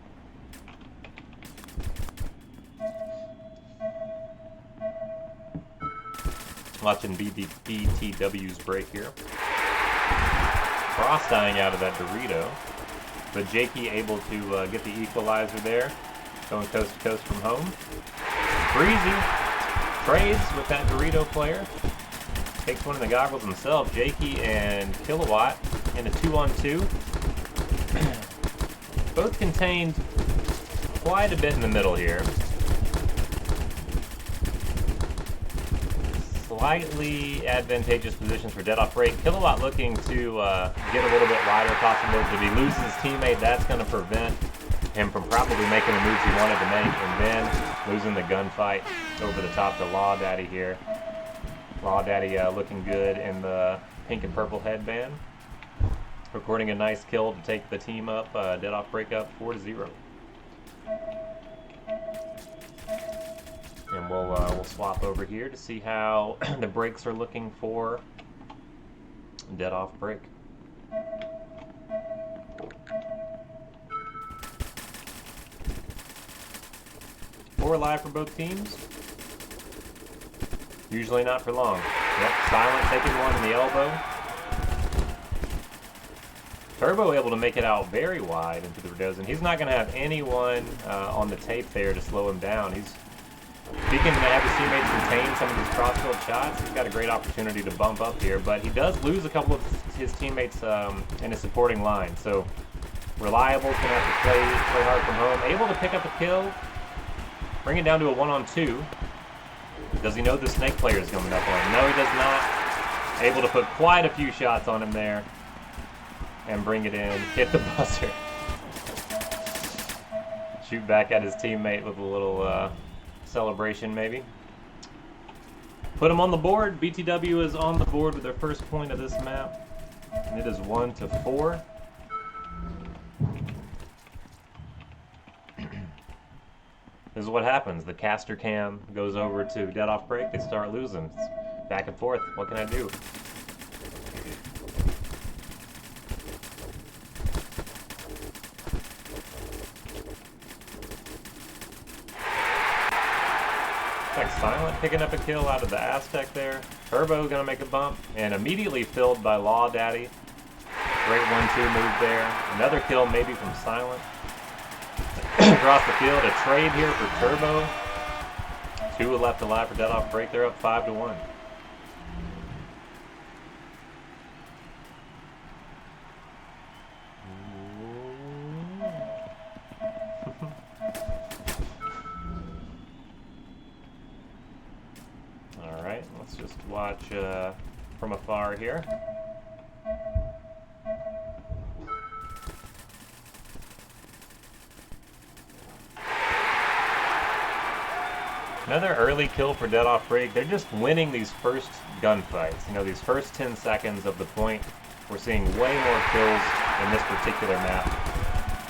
Watching BTW's break here. Frost dying out of that Dorito. But Jakey able to get the equalizer there. Going coast to coast from home. Breezy trades with that Dorito player. Takes one in the goggles himself. Jakey and Kilowatt in a 2-on-2. Both contained quite a bit in the middle here. Slightly advantageous positions for Dead Off Break. Kilowatt looking to get a little bit wider possible. If he loses his teammate, that's going to prevent him from probably making the moves he wanted to make, and then losing the gunfight over the top to Law Daddy here. Law Daddy looking good in the pink and purple headband. Recording a nice kill to take the team up. Dead Off Break up 4-0. And we'll swap over here to see how the breaks are looking for Dead Off Break. 4 alive for both teams. Usually not for long. Yep, Silent taking one in the elbow. Turbo able to make it out very wide into the red zone. He's not going to have anyone on the tape there to slow him down. If he can have his teammates contain some of these crossfield shots, he's got a great opportunity to bump up here. But he does lose a couple of his teammates in his supporting line. So Reliable's going to have to play hard from home. Able to pick up a kill, bring it down to a 1-on-2. Does he know the snake player is coming up on him? No, he does not. Able to put quite a few shots on him there. And bring it in. Hit the buzzer. Shoot back at his teammate with a little celebration, maybe. Put him on the board. BTW is on the board with their first point of this map. And it is 1-4. This is what happens. The caster cam goes over to dead off break. They start losing. It's back and forth. What can I do? Like Silent picking up a kill out of the Aztec there. Turbo gonna make a bump and immediately filled by Law Daddy. Great 1-2 move there. Another kill maybe from Silent. Across the field, a trade here for Turbo. 2 left alive for dead off break. They're up 5-1. Alright, let's just watch from afar here. Another early kill for dead off break. They're just winning these first gunfights. You know, these first 10 seconds of the point. We're seeing way more kills in this particular map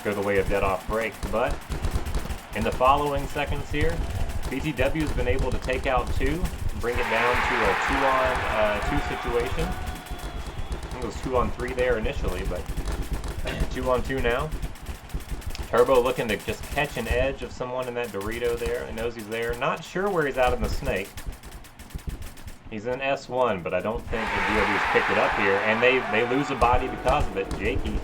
go the way of dead off break. But in the following seconds here, BTW has been able to take out 2, bring it down to a 2-on-2 situation. I think it was 2-on-3 there initially, but 2-on-2 now. Turbo looking to just catch an edge of someone in that Dorito there. He knows he's there. Not sure where he's out in the snake. He's in S1, but I don't think the DOD's picked it up here. And they lose a body because of it. Jakey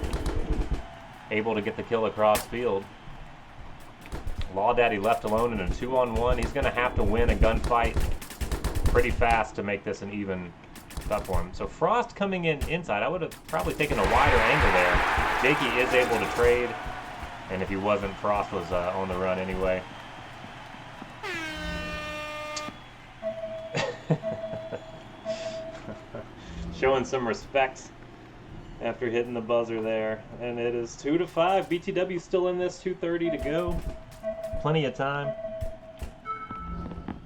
able to get the kill across field. Law Daddy left alone in a 2-on-1. He's going to have to win a gunfight pretty fast to make this an even stuff for him. So Frost coming in inside. I would have probably taken a wider angle there. Jakey is able to trade. And if he wasn't, Frost was on the run anyway. Showing some respect after hitting the buzzer there. And it is 2-5. BTW still in this, 2:30 to go. Plenty of time.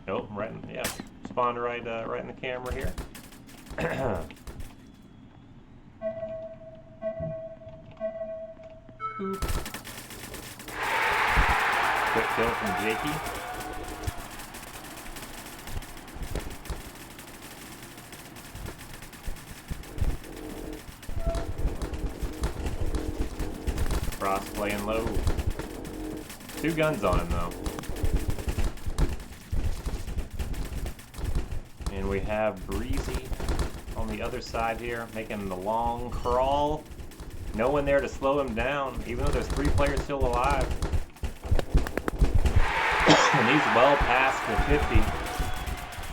Oh, right, yeah, spawned right in the camera here. Oop. Quick kill from Jakey. Frost playing low. 2 guns on him though. And we have Breezy on the other side here, making the long crawl. No one there to slow him down, even though there's 3 players still alive. And he's well past the 50.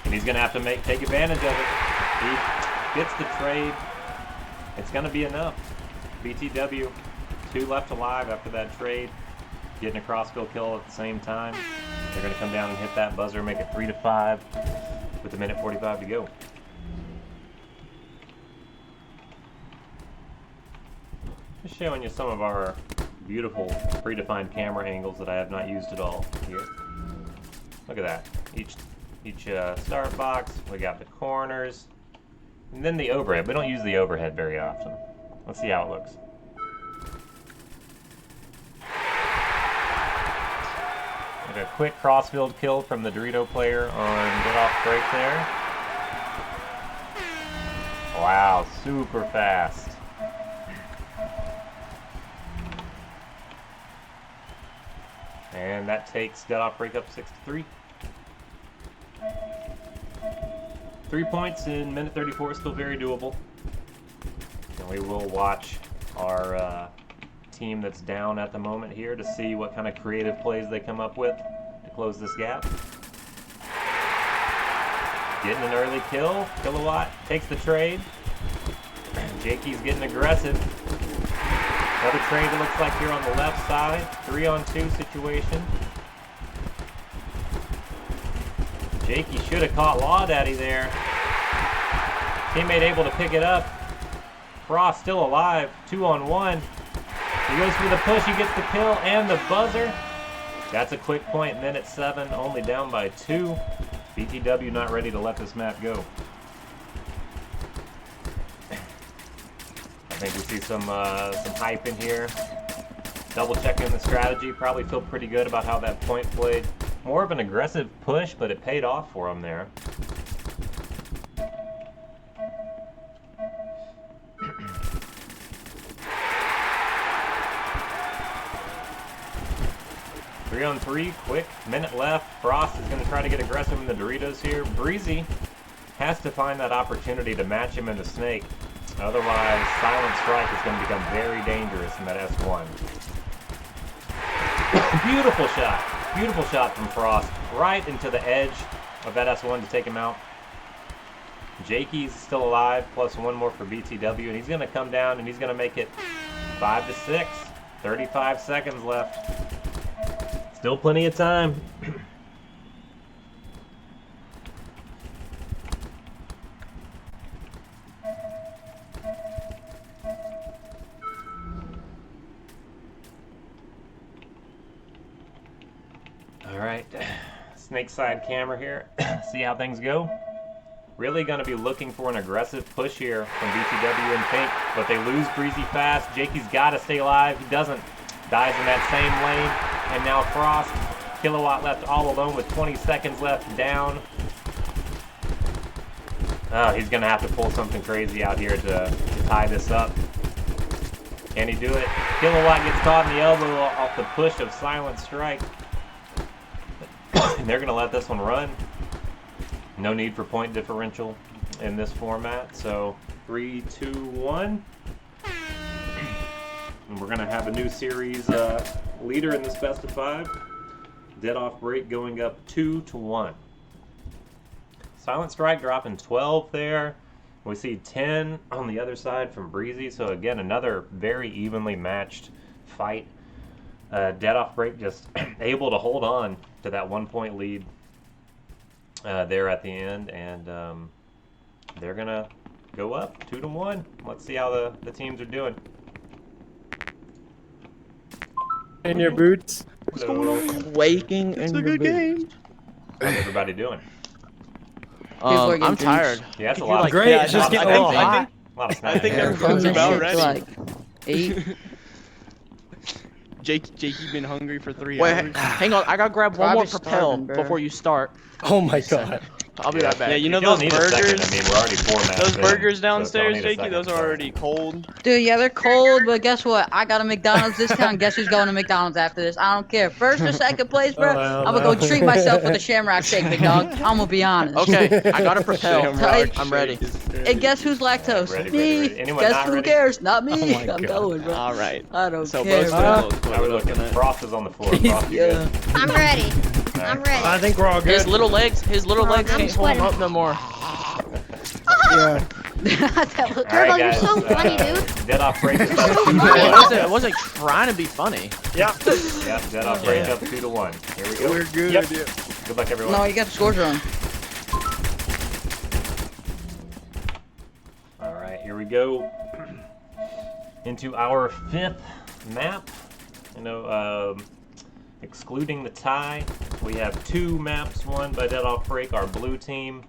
And he's going to have to take advantage of it. He gets the trade. It's going to be enough. BTW, 2 left alive after that trade. Getting a crossfield kill at the same time. They're going to come down and hit that buzzer, make it 3-5 with 1:45 to go. Just showing you some of our beautiful predefined camera angles that I have not used at all here. Look at that. Each start box. We got the corners. And then the overhead. We don't use the overhead very often. Let's see how it looks. Like a quick crossfield kill from the Dorito player on get off break there. Wow, super fast. And that takes dead off break up 6-3. 3 points in minute 34 is still very doable. And we will watch our team that's down at the moment here to see what kind of creative plays they come up with to close this gap. Getting an early kill. Kilowatt takes the trade. Jakey's getting aggressive. Another trade it looks like here on the left side. 3-on-2 situation. Jakey should have caught Law Daddy there. Teammate able to pick it up. Frost still alive. 2-on-1. He goes for the push. He gets the kill and the buzzer. That's a quick point. Minute 7. Only down by 2. BTW not ready to let this map go. I think we see some hype in here. Double checking the strategy. Probably feel pretty good about how that point played. More of an aggressive push, but it paid off for him there. Three on 3, quick, minute left. Frost is going to try to get aggressive in the Doritos here. Breezy has to find that opportunity to match him in the snake. Otherwise, Silent Strike is going to become very dangerous in that S1. Beautiful shot. Beautiful shot from Frost. Right into the edge of that S1 to take him out. Jakey's still alive, plus 1 more for BTW, and he's going to come down and he's going to make it 5-6. 35 seconds left. Still plenty of time. All right, snake side camera here. See how things go. Really going to be looking for an aggressive push here from BTW and Pink, but they lose Breezy fast. Jakey's got to stay alive. He doesn't. Dies in that same lane. And now Frost, Kilowatt left all alone with 20 seconds left down. Oh, he's going to have to pull something crazy out here to tie this up. Can he do it? Kilowatt gets caught in the elbow off the push of Silent Strike. And they're going to let this one run. No need for point differential in this format. So 3, 2, 1. And we're going to have a new series leader in this best of 5. Dead off break going up 2-1. Silent Strike dropping 12 there. We see 10 on the other side from Breezy. So again, another very evenly matched fight. Dead off break just able to hold on to that 1-point lead there at the end. And they're going to go up 2-1. Let's see how the teams are doing. In your boots. Quaking in your boots. How's everybody doing? I'm tired. Yeah, that's a lot. Great, Yeah, it's just I getting think- a little hot. I think everyone's about ready. Like 8. Jakey been hungry for 3 Wait, hours. hang on. I gotta grab one more Probably propel starving, bro. before you start. Oh my god. I'll be right back. Yeah, you know You don't those need a second. burgers? I mean, we're already 4 minutes Those in, burgers so don't downstairs, need a Jakey, second. those are already cold. Dude, yeah, they're cold, but guess what? I got a McDonald's discount. Guess who's going to McDonald's after this? I don't care. First or second place, bro. Oh, I'm gonna go treat myself with a Shamrock Shake, big dog. I'm gonna be honest. Okay, I got a propel. Shamrock I'm ready. And guess who's lactose? Ready, Me. ready. Anyone Guess not who ready? cares? Not me. Oh my I'm God. going, bro. All right. I don't So care, both bro. of those How what we we're looking looking? at. Frost is on the floor. Frost, you Yeah. I'm ready. good? I'm Alright. ready. I think we're all good. His little legs I'm can't hold him sweating. up no more. Yeah. That was, All right, Turbo, you're guys. so funny, dude. Dead off break is up I 2-1. wasn't trying to be funny. Yeah. Yeah, dead off break up 2-1. Here we go. We're good. Yep. Good luck, everyone. No, you got the scores wrong. All right, here we go into our 5th map. You know, excluding the tie, we have 2 maps won by Dead Off Break, our blue team.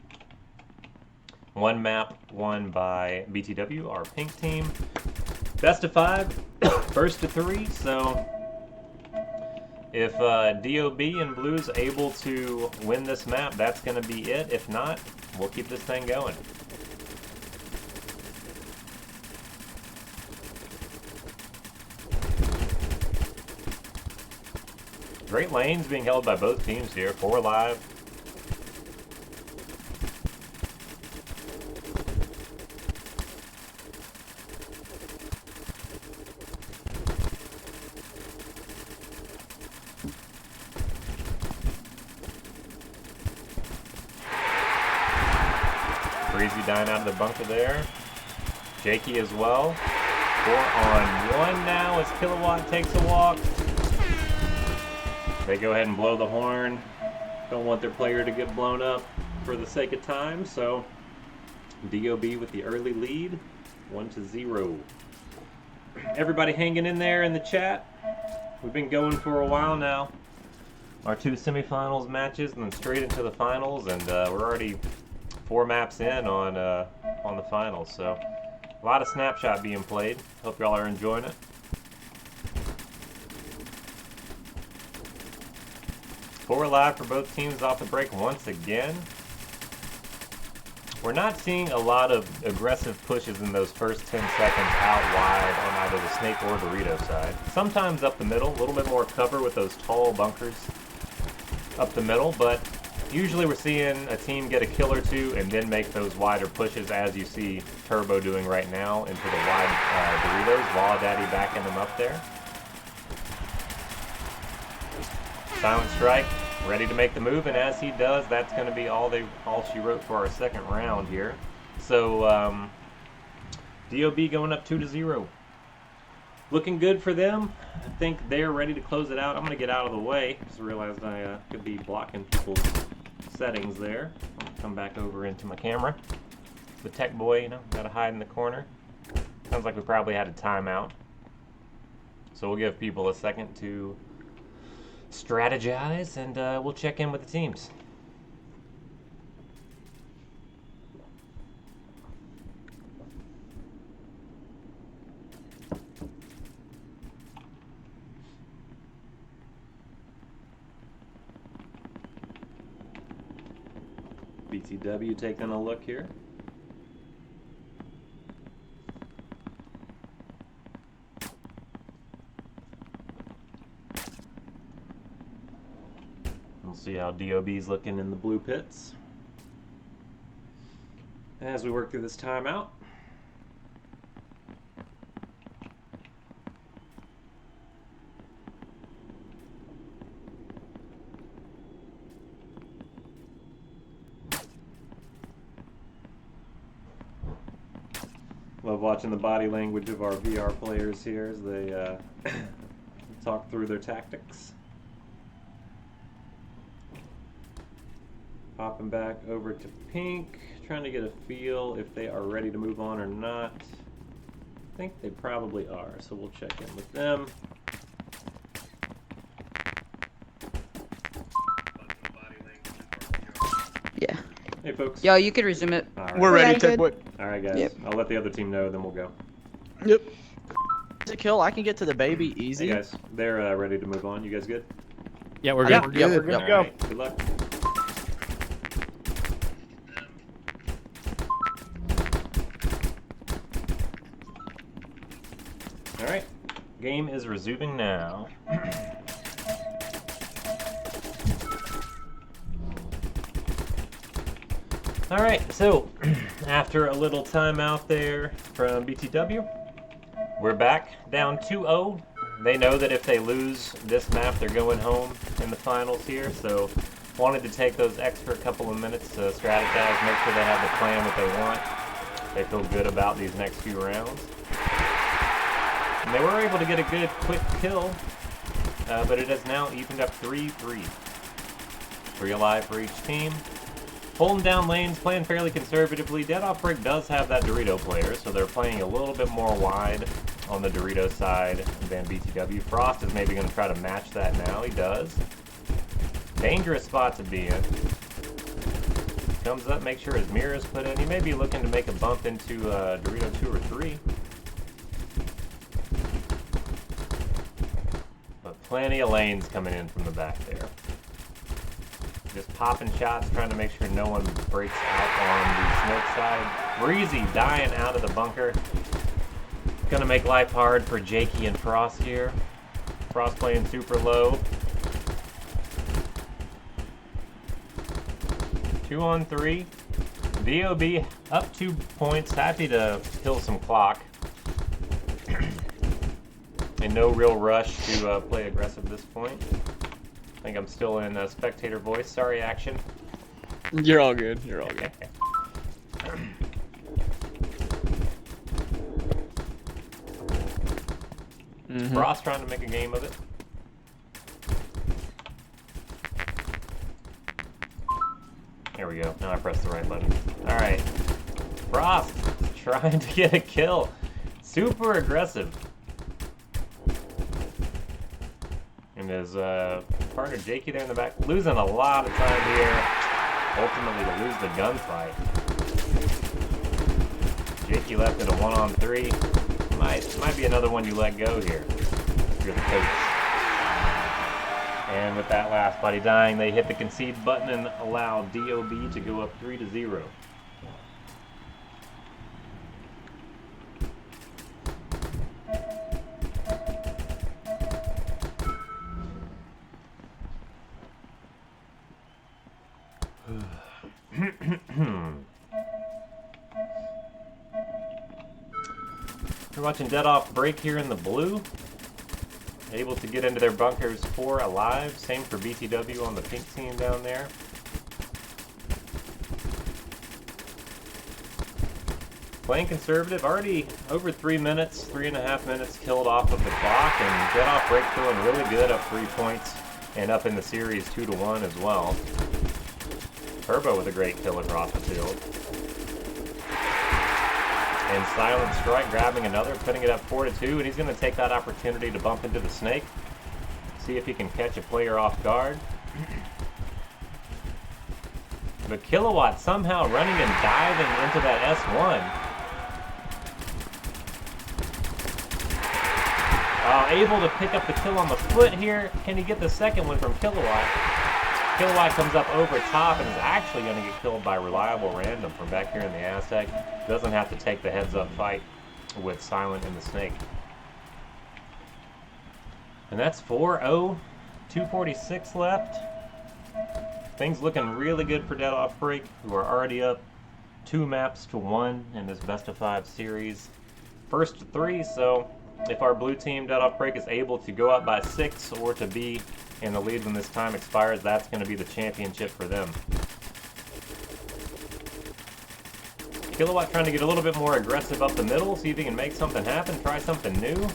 1 map won by BTW, our pink team. Best of 5, first to 3. So if DOB and Blue's able to win this map, that's going to be it. If not, we'll keep this thing going. Great lanes being held by both teams here. 4 live. Breezy dying out of the bunker there. Jakey as well. 4-on-1 now as Kilowatt takes a walk. They go ahead and blow the horn. Don't want their player to get blown up for the sake of time, so DOB with the early lead, 1-0. Everybody hanging in there in the chat. We've been going for a while now. Our 2 semifinals matches and then straight into the finals, and we're already 4 maps in on the finals, so a lot of Snapshot being played. Hope y'all are enjoying it. 4 live for both teams off the break once again. We're not seeing a lot of aggressive pushes in those first 10 seconds out wide on either the Snake or Dorito side. Sometimes up the middle, a little bit more cover with those tall bunkers up the middle, but usually we're seeing a team get a kill or 2 and then make those wider pushes, as you see Turbo doing right now into the wide Doritos. Wall Daddy backing them up there. Silent Strike ready to make the move, and as he does, that's going to be all she wrote for our second round here. So DOB going up 2-0. Looking good for them. I think they're ready to close it out. I'm going to get out of the way. Just realized I could be blocking people's settings there. I'll come back over into my camera. The tech boy, you know, got to hide in the corner. Sounds like we probably had a timeout. So we'll give people a second to strategize, and we'll check in with the teams. BTW taking a look here. We'll see how DOB's looking in the blue pits as we work through this timeout. Love watching the body language of our VR players here as they talk through their tactics. Popping back over to Pink, trying to get a feel if they are ready to move on or not. I think they probably are, so we'll check in with them. Yeah. Hey folks. Yo, you could resume it. All right. We're ready, good. Tech Boy. All right, guys. Yep. I'll let the other team know, then we'll go. Yep. A kill, I can get to the baby easy. Hey guys, they're ready to move on. You guys good? Yeah, we're Yeah, good. we're good to All go. right, good luck. All right, game is resuming now. All right, so after a little time out there from BTW, we're back down 2-0. They know that if they lose this map, they're going home in the finals here, so wanted to take those extra couple of minutes to strategize, make sure they have the plan that they want. They feel good about these next few rounds. And they were able to get a good quick kill, but it has now evened up 3-3. 3 alive for each team. Holding down lanes, playing fairly conservatively. Dead Off Break does have that Dorito player, so they're playing a little bit more wide on the Dorito side than BTW. Frost is maybe going to try to match that now. He does. Dangerous spot to be in. Comes up, make sure his mirror is put in. He may be looking to make a bump into Dorito 2 or 3. But plenty of lanes coming in from the back there. Just popping shots, trying to make sure no one breaks out on the smoke side. Breezy dying out of the bunker. Gonna make life hard for Jakey and Frost here. Frost playing super low. 2-on-3. DOB up 2 points. Happy to kill some clock. And no real rush to play aggressive at this point. I think I'm still in spectator voice. Sorry, action. You're all good. You're all good. Frost trying to make a game of it. There we go. Now I pressed the right button. Alright. Frost trying to get a kill. Super aggressive. And his partner Jakey there in the back, losing a lot of time here. Ultimately to lose the gunfight. Jakey left it a 1-on-3. Might be another one you let go here. If you're the coach. And with that last body dying, they hit the concede button and allow DOB to go up 3-0. We're watching Dead Off Break here in the blue. Able to get into their bunkers 4 alive. Same for BTW on the pink team down there. Playing conservative, already over 3 minutes, 3.5 minutes killed off of the clock, and Dead Off Break feeling really good, up 3 points, and up in the series 2-1 as well. Turbo with a great kill across the field. And Silent Strike grabbing another, putting it up 4-2, and he's going to take that opportunity to bump into the snake. See if he can catch a player off guard. But Kilowatt somehow running and diving into that S1. Able to pick up the kill on the foot here. Can he get the second one from Kilowatt? Kilowatt comes up over top and is actually going to get killed by Reliable Random from back here in the Aztec. Doesn't have to take the heads-up fight with Silent and the Snake. And that's 4-0, 2:46 left. Things looking really good for Dead Off Break, who are already up 2 maps to 1 in this best-of-5 series. First to 3, so if our blue team Dead Off Break is able to go up by 6 or to be in the lead when this time expires, that's going to be the championship for them. Kilowatt trying to get a little bit more aggressive up the middle, see if he can make something happen, try something new.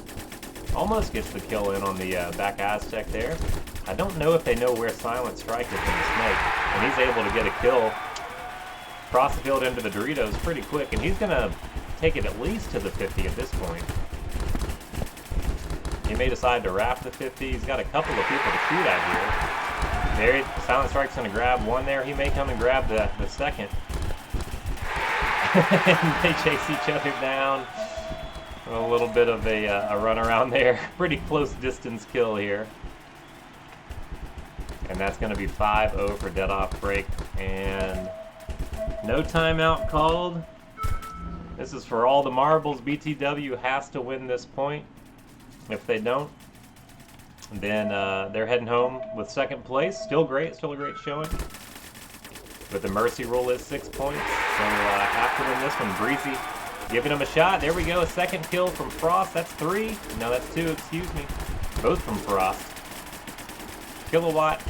Almost gets the kill in on the back Aztec there. I don't know if they know where Silent Strike is in the Snake, and he's able to get a kill across the field into the Doritos pretty quick, and he's going to take it at least to the 50 at this point. He may decide to wrap the 50. He's got a couple of people to shoot at here. There, Silent Strike's going to grab one there. He may come and grab the second. And they chase each other down. A little bit of a run around there. Pretty close distance kill here. And that's going to be 5-0 for Dead Off Break. And no timeout called. This is for all the marbles. BTW has to win this point. If they don't, then they're heading home with second place. Still great, still a great showing. But the mercy rule is 6 points. So have to win this one. Breezy giving him a shot. There we go, a second kill from Frost. That's 3. No, that's 2, excuse me. Both from Frost. Kilowatt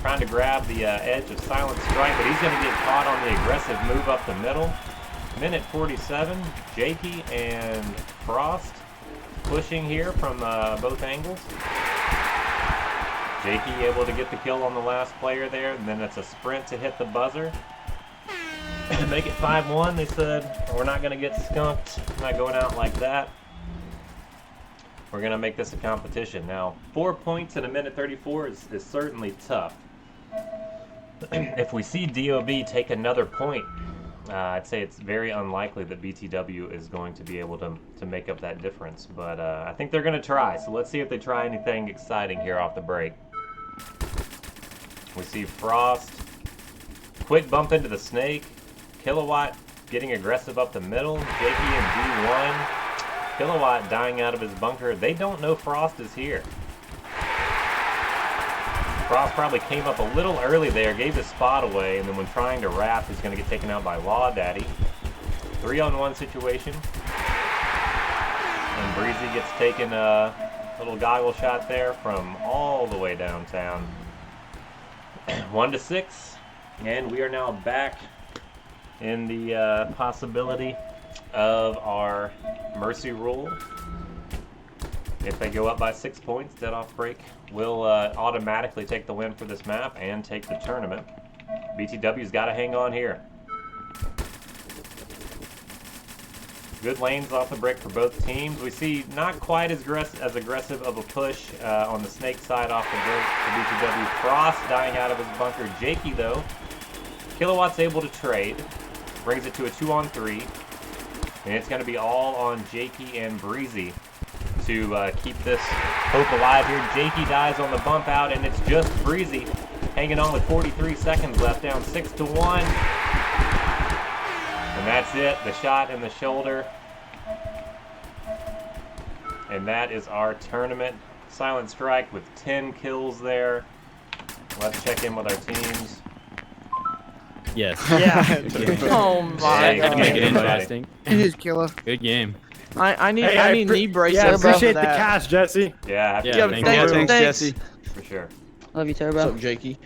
trying to grab the edge of Silent Strike, but he's going to get caught on the aggressive move up the middle. Minute 47, Jakey and Frost pushing here from both angles. Jakey able to get the kill on the last player there, and then it's a sprint to hit the buzzer. Make it 5-1, they said. We're not going to get skunked. Not going out like that. We're going to make this a competition. Now, 4 points in a minute 34 is certainly tough. If we see DOB take another point, I'd say it's very unlikely that BTW is going to be able to make up that difference. But I think they're going to try. So let's see if they try anything exciting here off the break. We see Frost. Quick bump into the Snake. Kilowatt getting aggressive up the middle. Jakey and D1. Kilowatt dying out of his bunker. They don't know Frost is here. Frost probably came up a little early there, gave his spot away, and then when trying to wrap, he's going to get taken out by Law Daddy. 3-on-1 situation. And Breezy gets taken a little goggle shot there from all the way downtown. 1-6, and we are now back in the possibility of our mercy rule. If they go up by 6 points, dead off break will automatically take the win for this map and take the tournament. BTW's got to hang on here. Good lanes off the break for both teams. We see not quite as aggressive of a push on the snake side off the break for BTW. Frost dying out of his bunker. Jakey, though, Kilowatt's able to trade. Brings it to a 2-on-3. And it's going to be all on Jakey and Breezy to keep this hope alive here. Jakey dies on the bump out, and it's just Breezy hanging on with 43 seconds left, down 6-1. And that's it, the shot in the shoulder. And that is our tournament. Silent Strike with 10 kills there. Let's check in with our teams. Yes. Yeah. Oh my Yeah, Had to make it God. interesting. It is killer. Good game. I need knee braces. Yeah, I for appreciate the that. cash, Jesse. Yeah, happy Yeah, to thank be you. here. Thanks, Thanks. Jesse. For sure. Love you, Turbo. What's up, Jakey?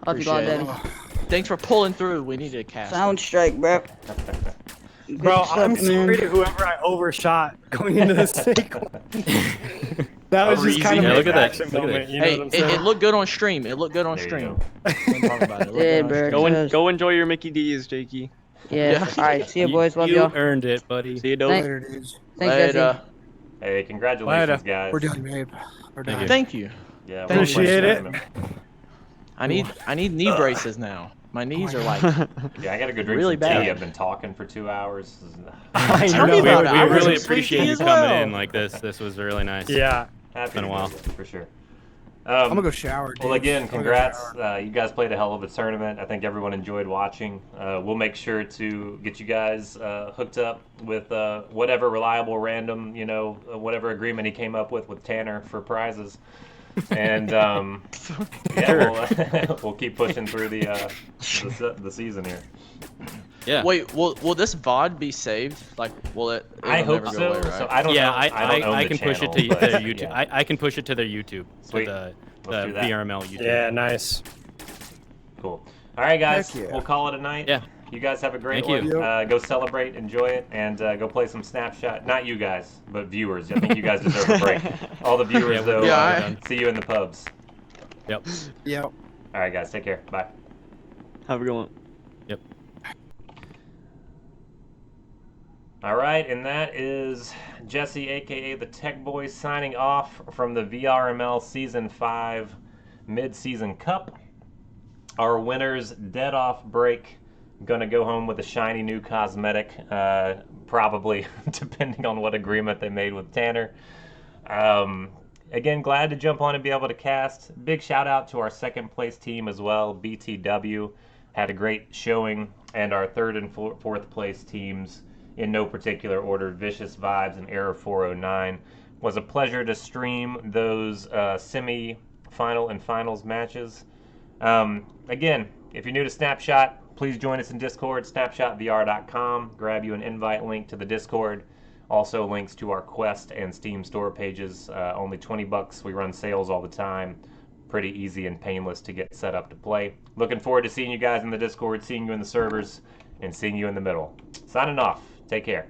Love you, God Appreciate Daddy. Thanks for pulling through. We need to cast. Sound strike, bro. Bro, Good I'm stuff, man. sorry to whoever I overshot going into the snake one. That was just kind of Yeah, an look at that. action Look at moment, that. you know Hey, what I'm saying? it looked good on stream. It looked good on There you stream. go. Don't talk about it. It looked Yeah, good on bro. stream. Go enjoy your Mickey D's, Jakey. Yeah. All right. See you, boys. Love You y'all. earned it, buddy. See you, Thank- Dope. Later, dudes. Thanks, Later. Jesse. Hey, congratulations, Later. guys. We're done, babe. We're Thank done. you. Thank you. Yeah, Thank well you. played, Appreciate it. tournament. I need knee braces now. My knees are like. Yeah, I gotta go drink Really some bad. tea. I've been talking for 2 hours. I Tell me know. about We it. I was really just appreciate thinking you as coming well. in like this. This was really nice. Yeah. Happy Been a to while. do it, for sure. I'm gonna go shower, dude. Well, again, I'm gonna go congrats. shower. You guys played a hell of a tournament. I think everyone enjoyed watching. We'll make sure to get you guys hooked up with whatever reliable random, whatever agreement he came up with Tanner for prizes. And yeah, we'll keep pushing through the season here. Yeah. Wait, will this VOD be saved? Like, will it? I it'll hope never so. go away, right? So I don't Yeah, know. I don't own I the can push it channel, to but, their YouTube. yeah. I can push it to their YouTube. Sweet. To the Let's do that. VRML YouTube. Yeah, nice. Cool. All right, guys. Heck yeah. We'll call it a night. Yeah. You guys have a great Thank one. you. Go celebrate, enjoy it, and go play some Snapshot. Not you guys, but viewers. I think you guys deserve a break. All the viewers, Yeah, though, yeah, see you in the pubs. Yep. Yep. All right, guys. Take care. Bye. Have a good one. Yep. All right, and that is Jesse, a.k.a. the Tech Boy, signing off from the VRML Season 5 Mid-Season Cup. Our winners, dead off break, gonna go home with a shiny new cosmetic, probably, depending on what agreement they made with Tanner. Again, glad to jump on and be able to cast. Big shout out to our second place team as well, BTW. Had a great showing, and our third and fourth place teams, in no particular order, Vicious Vibes and Error 409. Was a pleasure to stream those semi-final and finals matches. Again, if you're new to Snapshot, please join us in Discord, snapshotvr.com. Grab you an invite link to the Discord. Also links to our Quest and Steam store pages. Only $20. We run sales all the time. Pretty easy and painless to get set up to play. Looking forward to seeing you guys in the Discord, seeing you in the servers, and seeing you in the middle. Signing off. Take care.